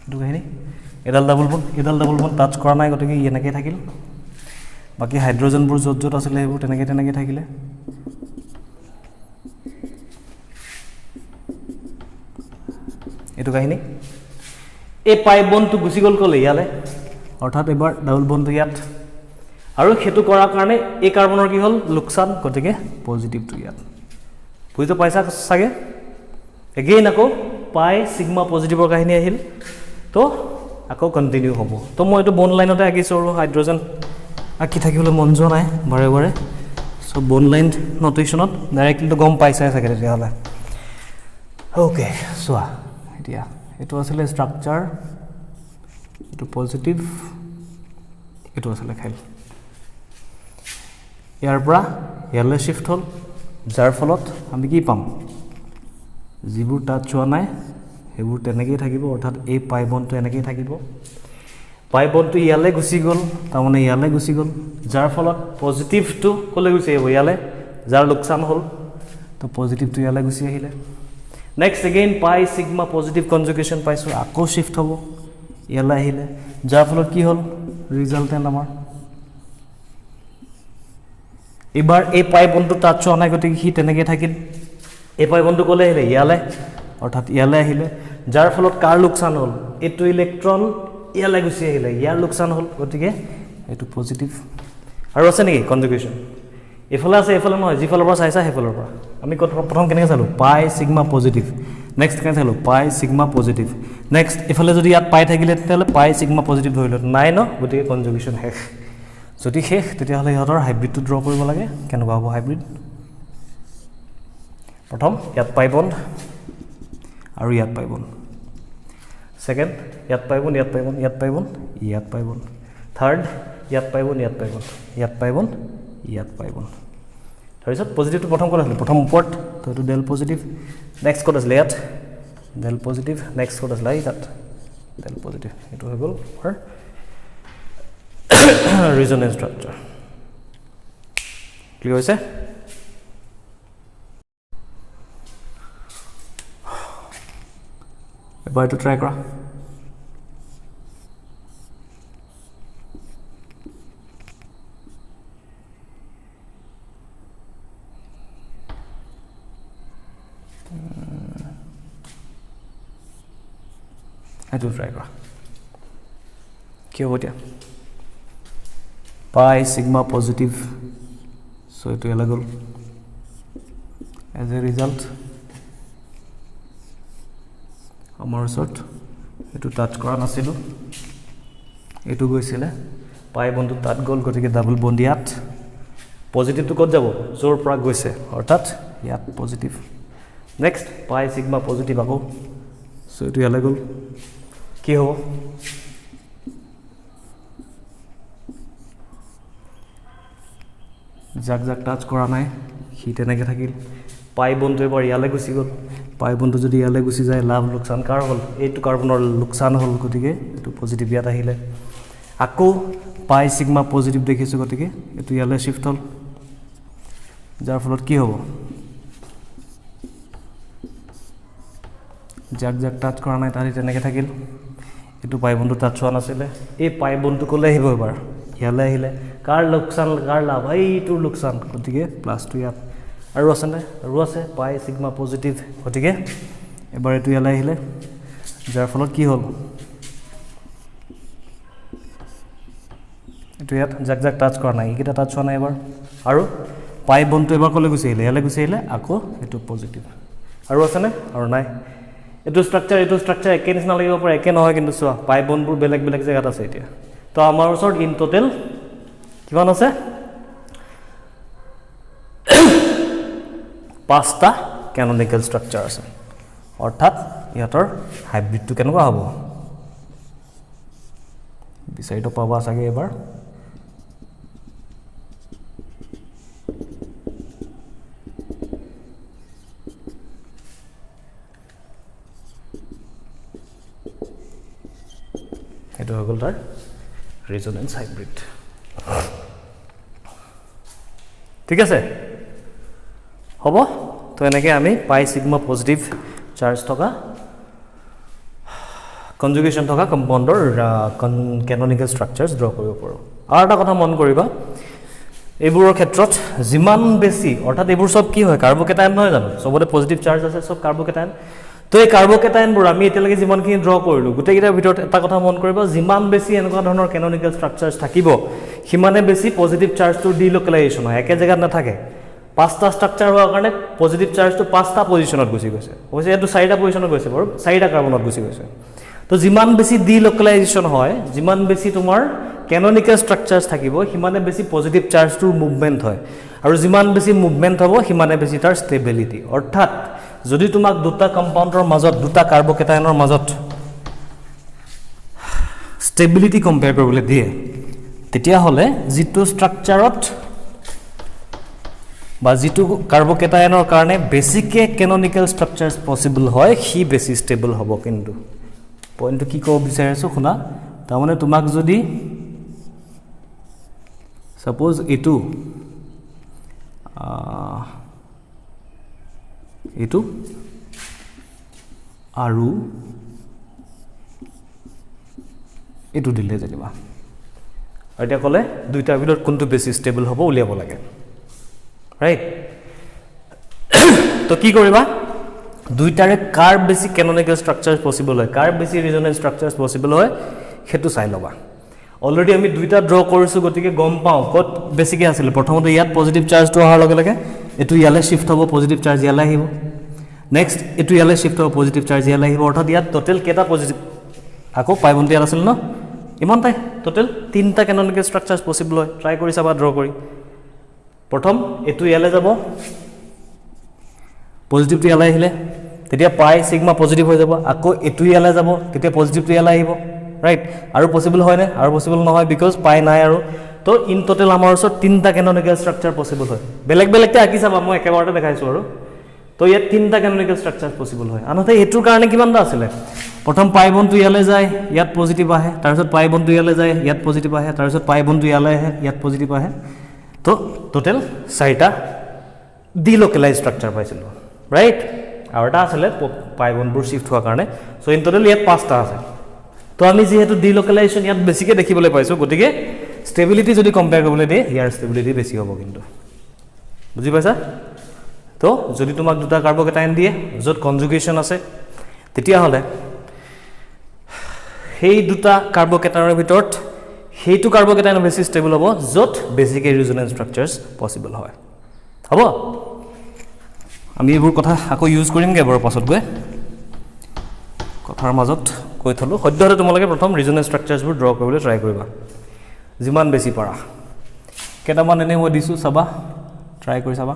এইটো কাহিনী এডাল ডাবল বন টাচ কৰা নাই গতিকে ই এনেকৈ থাকিল বাকী হাইড্ৰোজেনবোৰ য'ত আছিলে সেইবোৰ তেনেকৈ থাকিলে এইটো কাহিনী এই পাই বনটো গুচি গ'ল ক'লে ইয়ালৈ অৰ্থাৎ এবাৰ ডাবল বনটো ইয়াত আৰু সেইটো কৰাৰ কাৰণে এই কাৰ্বনৰ কি হ'ল লোকচান গতিকে পজিটিভটো ইয়াত বুজিটো পাইছা চাগে এগেইন আকৌ পাই সিগমা পজিটিভৰ কাহিনী আহিল তো আকৌ কণ্টিনিউ হ'ব তো মই এইটো বন লাইনতে আঁকিছোঁ আৰু হাইড্ৰোজেন আঁকি থাকিবলৈ মন যোৱা নাই বাৰে চ' বন লাইন নটেশ্যনত ডাইৰেক্টলিটো গম পাইছাই চাগে তেতিয়াহ'লে অ'কে চোৱা এতিয়া এইটো আছিলে ষ্ট্ৰাকচাৰ এইটো পজিটিভ এইটো আছিলে খেল ইয়াৰ পৰা ইয়ালৈ শিফট হ'ল যাৰ ফলত আমি কি পাম যিবোৰ টাচ হোৱা নাই সেইবোৰ তেনেকেই থাকিব অৰ্থাৎ এই পাই বনটো এনেকেই থাকিব পাই বনটো ইয়ালৈ গুচি গ'ল তাৰমানে ইয়ালৈ গুচি গ'ল যাৰ ফলত পজিটিভটো ক'লৈ গুচি আহিব ইয়ালৈ যাৰ লোকচান হ'ল তো পজিটিভটো ইয়ালৈ গুচি আহিলে next again pi sigma positive conjugation পাইছোঁ আকৌ শিফট হ'ব ইয়ালৈ আহিলে যাৰ ফলত কি হ'ল ৰিজাল্টেণ্ট আমাৰ এবাৰ এই পাই বনটো টাচ হোৱা নাই গতিকে সি তেনেকৈ থাকিল এই পাই বনটো ক'লৈ আহিলে ইয়ালৈ অৰ্থাৎ ইয়ালৈ আহিলে যাৰ ফলত কাৰ লোকচান হ'ল এইটো ইলেক্ট্ৰন ইয়ালৈ গুচি আহিলে ইয়াৰ লোকচান হ'ল গতিকে এইটো পজিটিভ আৰু আছে নেকি কনজুগেশ্যন এইফালে আছে এইফালে নহয় যিফালৰ পৰা চাইছা সেইফালৰ পৰা আমি প্ৰথম কেনেকৈ চালোঁ পাই সিগমা পজিটিভ নেক্সট কেনেকৈ চালোঁ পাই সিগমা পজিটিভ নেক্সট এইফালে যদি ইয়াত পাই থাকিলে তেতিয়াহ'লে পাই সিগমা পজিটিভ ধৰিলোঁ নাই ন গতিকে কনজুগেশ্যন শেষ যদি শেষ তেতিয়াহ'লে ইহঁতৰ হাইব্ৰিডটো ড্ৰ কৰিব লাগে কেনেকুৱা হ'ব হাইব্ৰিড প্ৰথম ইয়াত পাই বন্ড আৰু ইয়াত পাই বন্ড সেকেন্ড ইয়াত পাই বন্ড থাৰ্ড ইয়াত পাই বন্ড তাৰপিছত পজিটিভটো প্ৰথম ক'ত আছিলে প্ৰথম ওপৰত তো এইটো ডেল পজিটিভ নেক্সট ক'ত আছিলে ইয়াত ডেল পজিটিভ নেক্সট ক'ত আছিলে তাত ডেল পজিটিভ এইটো হৈ গ'ল আমাৰ ৰিজনেন্স ষ্ট্ৰাকচাৰ ক্লিয়াৰ হৈছে এবাৰ এইটো ট্ৰাই কৰা এইটো ট্ৰাই কৰা কি হ'ব এতিয়া পাই সিগমা পজিটিভ চ' এইটো ইয়ালৈ গ'ল এজ এ ৰিজাল্ট আমাৰ ওচৰত এইটো টাচ কৰা নাছিলোঁ এইটো গৈছিলে পাই বন্ধু তাত গ'ল গতিকে ডাবল বন্ড ইয়াত পজিটিভটো ক'ত যাব য'ৰ পৰা গৈছে অৰ্থাৎ ইয়াত পজিটিভ নেক্সট পাই সিগমা পজিটিভ আকৌ সো এইটো ইয়ালৈ গ'ল কি হ'ব যাক যাক টাচ কৰা নাই সি তেনেকৈ থাকিল পাই বন্ধু এবাৰ ইয়ালৈ গুচি গ'ল পাই বন্ধু যদি ইয়ালৈ গুচি যায় লাভ লোকচান কাৰ হ'ল এইটো কাৰ্বনৰ লোকচান হ'ল গতিকে এইটো পজিটিভ ইয়াত আহিলে আকৌ পাই সিগমা পজিটিভ দেখিছোঁ গতিকে এইটো ইয়ালৈ শিফট হ'ল যাৰ ফলত কি হ'ব যাক যাক টাচ কৰা নাই তাৰি তেনেকৈ থাকিল এইটো পাই বন্ধু টাচ হোৱা নাছিলে এই পাই বন্ধু ক'লে আহিব এবাৰ ইয়ালৈ আহিলে কাৰ লোকচান কাৰ লাভ এইটোৰ লোকচান গতিকে প্লাছটো ইয়াত আৰু আছে নে আৰু আছে পাই সিগমা পজিটিভ গতিকে এবাৰ এইটো ইয়ালৈ আহিলে যাৰ ফলত কি হ'ল এইটো ইয়াত যাক যাক টাচ কৰা নাই এইকেইটা টাচ হোৱা নাই এবাৰ আৰু পাই বন্ধু এবাৰ ক'লৈ গুচি আহিলে ইয়ালৈ গুচি আহিলে আকৌ এইটো পজিটিভ আৰু আছে নে আৰু নাই এইটো ষ্ট্ৰাকচাৰ একে নিচিনা লাগিব পাৰে একে নহয় কিন্তু চোৱা পাই বন্ধবোৰ বেলেগ বেলেগ জেগাত আছে এতিয়া তো আমাৰ ওচৰত ইন টোটেল কিমান আছে 5টা ক্যানোনিক্যাল স্ট্ৰাকচাৰ আছে অৰ্থাৎ ইহঁতৰ হাইব্ৰিডটো কেনেকুৱা হ'ব বিচাৰিটো পাবা চাগে এবাৰ এইটো হৈ গ'ল তাৰ ৰেজোনেন্স হাইব্ৰিড ঠিক আছে হ'ব তো এনেকৈ আমি পাই সিগমা পজিটিভ চাৰ্জ থকা কনজুগেশ্যন থকা কম্পাউণ্ডৰ ক্যানোনিক্যাল স্ট্ৰাকচাৰ্ছ ড্ৰ কৰিব পাৰোঁ আৰু এটা কথা মন কৰিবা এইবোৰৰ ক্ষেত্ৰত যিমান বেছি অৰ্থাৎ এইবোৰ সব কি হয় কাৰ্বকেটায়ন নহয় জানো সবতে পজিটিভ চাৰ্জ আছে সব কাৰ্বকেটায়ন তো এই কাৰ্বকেটায়নবোৰ আমি এতিয়ালৈকে যিমানখিনি ড্ৰ কৰিলোঁ গোটেইকেইটাৰ ভিতৰত এটা কথা মন কৰিবা যিমান বেছি এনেকুৱা ধৰণৰ ক্যানোনিক্যাল স্ট্ৰাকচাৰ্ছ থাকিব সিমানে বেছি পজিটিভ চাৰ্জটো ডিলোকেলাইজেশ্যন হয় একে জেগাত নাথাকে 5টা স্ট্ৰাকচাৰ হোৱাৰ কাৰণে পজিটিভ চাৰ্জটো 5টা পজিশ্যনত গুচি গৈছে অৱশ্যে এইটো 4টা পজিশ্যনত গৈছে বাৰু 4টা কাৰ্বনত গুচি গৈছে তো যিমান বেছি ডিলোকেলাইজেশ্যন হয় যিমান বেছি তোমাৰ ক্যানোনিক্যাল স্ট্ৰাকচাৰ্ছ থাকিব সিমানে বেছি পজিটিভ চাৰ্জটোৰ মুভমেণ্ট হয় আৰু যিমান বেছি মুভমেণ্ট হ'ব সিমানে বেছি তাৰ ষ্টেবিলিটি অৰ্থাৎ যদি তোমাক দুটা কম্পাউণ্ডৰ মাজত দুটা কাৰ্বকেটায়নৰ মাজত ষ্টেবিলিটি কম্পেয়াৰ কৰিবলৈ দিয়ে তেতিয়াহ'লে যিটো ষ্ট্ৰাকচাৰত বা যিটো কাৰ্বকেটায়নৰ কাৰণে বেছিকে ক্যানোনিক্যাল স্ট্ৰাকচাৰ্ছ পসিবল হয় সি বেছি ষ্টেবল হ'ব কিন্তু পইণ্টটো কি ক'ব বিচাৰিছোঁ শুনা তাৰমানে তোমাক যদি সাপোজ এইটো আৰু এইটো দিলে যেনিবা আৰু এতিয়া ক'লে দুইটাৰ ভিতৰত কোনটো বেছি ষ্টেবল হ'ব উলিয়াব লাগে ৰাইট তো কি কৰিবা দুইটাৰে কাৰ বেছি ক্যানোনিক্যাল স্ট্ৰাকচাৰ্ছ পসিবল হয় কাৰ বেছি ৰেজোনেন্স স্ট্ৰাকচাৰ্ছ পসিবল হয় সেইটো চাই ল'বা অলৰেডি আমি দুইটা ড্ৰ কৰিছোঁ গতিকে গম পাওঁ ক'ত বেছিকৈ আছিলে প্ৰথমতে ইয়াত পজিটিভ চাৰ্জটো অহাৰ লগে লগে এইটো ইয়ালৈ শিফট হ'ব পজিটিভ চাৰ্জ ইয়ালৈ আহিব নেক্সট এইটো ইয়ালৈ শিফট হ'ব পজিটিভ চাৰ্জ ইয়ালৈ আহিব অৰ্থাৎ ইয়াত টোটেল কেইটা পজিটিভ আকৌ পাই বন্ধু ইয়াত আছিল ন ইমানটাই টোটেল 3টা ক্যানোনিক্যাল স্ট্ৰাকচাৰ্ছ পসিবল হয় ট্ৰাই কৰি চাবা ড্ৰ কৰি প্ৰথম এইটো ইয়ালৈ যাব পজিটিভটো ইয়ালৈ আহিলে তেতিয়া পাই সিগমা পজিটিভ হৈ যাব আকৌ এইটো ইয়ালৈ যাব তেতিয়া পজিটিভটো ইয়ালৈ আহিব ৰাইট আৰু পসিবল হয় নে আৰু পসিবল নহয় বিকজ পাই নাই আৰু তো ইন টোটেল আমাৰ ওচৰত 3টা ক্যানোনিক্যাল স্ট্ৰাকচাৰ পসিবল হয় বেলেগ বেলেগকৈ আঁকি চাবা মই একেবাৰতে দেখাইছোঁ আৰু তো ইয়াত 3টা ক্যানোনিক্যাল স্ট্ৰাকচাৰ পসিবল হয় আনহাতে এইটোৰ কাৰণে কিমানটা আছিলে প্ৰথম পাই বন্ধু ইয়ালৈ যায় ইয়াত পজিটিভ আহে তাৰপিছত পাই বন্ধু ইয়ালৈ যায় ইয়াত পজিটিভ আহে তাৰপিছত পাই বন্ধু ইয়ালৈ আহে ইয়াত পজিটিভ আহে তো টোটেল 4টা ডিলোকেলাইজ স্ট্ৰাকচাৰ পাইছিলোঁ ৰাইট আৰু এটা আছিলে পাই বন্ধবোৰ শিফট হোৱাৰ কাৰণে সো ইন টোটেল ইয়াত 5টা আছে তো আমি যেহেতু ডিলোকেলাইজেশ্যন ইয়াত বেছিকৈ দেখিবলৈ পাইছোঁ গতিকে ষ্টেবিলিটি যদি কম্পেয়াৰ কৰিবলৈ দিয়ে ইয়াৰ ষ্টেবিলিটি বেছি হ'ব কিন্তু বুজি পাইছা তো যদি তোমাক দুটা কাৰ্বকেটায়ন দিয়ে য'ত কনজুগেশ্যন আছে তেতিয়াহ'লে সেই দুটা কাৰ্বকেটায়নৰ ভিতৰত সেইটো কাৰ্বকেটায়ন বেছি ষ্টেবল হ'ব য'ত বেছিকৈ ৰেজোনেন্স স্ট্ৰাকচাৰ্ছ পসিবল হয় হ'ব আমি এইবোৰ কথা আকৌ ইউজ কৰিমগৈ বাৰু পাছত গৈ কথাৰ মাজত কৈ থলোঁ সদ্যহতে তোমালোকে প্ৰথম ৰেজোনেন্স স্ট্ৰাকচাৰ্ছবোৰ ড্ৰ কৰিবলৈ ট্ৰাই কৰিবা যিমান বেছি পাৰা কেইটামান এনেই মই দিছোঁ চাবা ট্ৰাই কৰি চাবা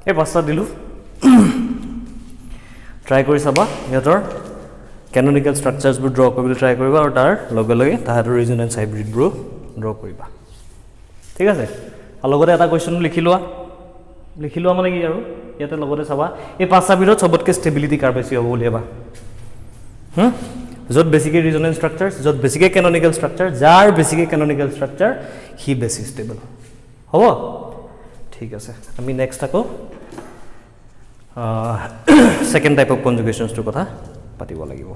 এই পাঁচটা দিলোঁ ট্ৰাই কৰি চাবা সিহঁতৰ কেননিকেল ষ্ট্ৰাকচাৰ্ছবোৰ ড্ৰ কৰিবলৈ ট্ৰাই কৰিবা আৰু তাৰ লগে লগে তাহাঁতৰ ৰিজনেঞ্চ হাইব্ৰিডবোৰো ড্ৰ কৰিবা ঠিক আছে আৰু লগতে এটা কুৱেশ্যন লিখি লোৱা মানে কি আৰু ইয়াতে লগতে চাবা এই পাঁচটা ভিতৰত চবতকৈ ষ্টেবিলিটি কাৰ বেছি হ'ব বুলি এবাৰ য'ত বেছিকৈ ৰিজনেঞ্চ ষ্ট্ৰাকচাৰ য'ত বেছিকৈ কেননিকেল ষ্ট্ৰাকচাৰ যাৰ বেছিকৈ কেননিকেল ষ্ট্ৰাকচাৰ সি বেছি ষ্টেবল হ'ব ঠিক আছে আমি নেক্সট আকৌ সেকেণ্ড টাইপ অফ কনজুগেশ্যনছটোৰ কথা পাতিব লাগিব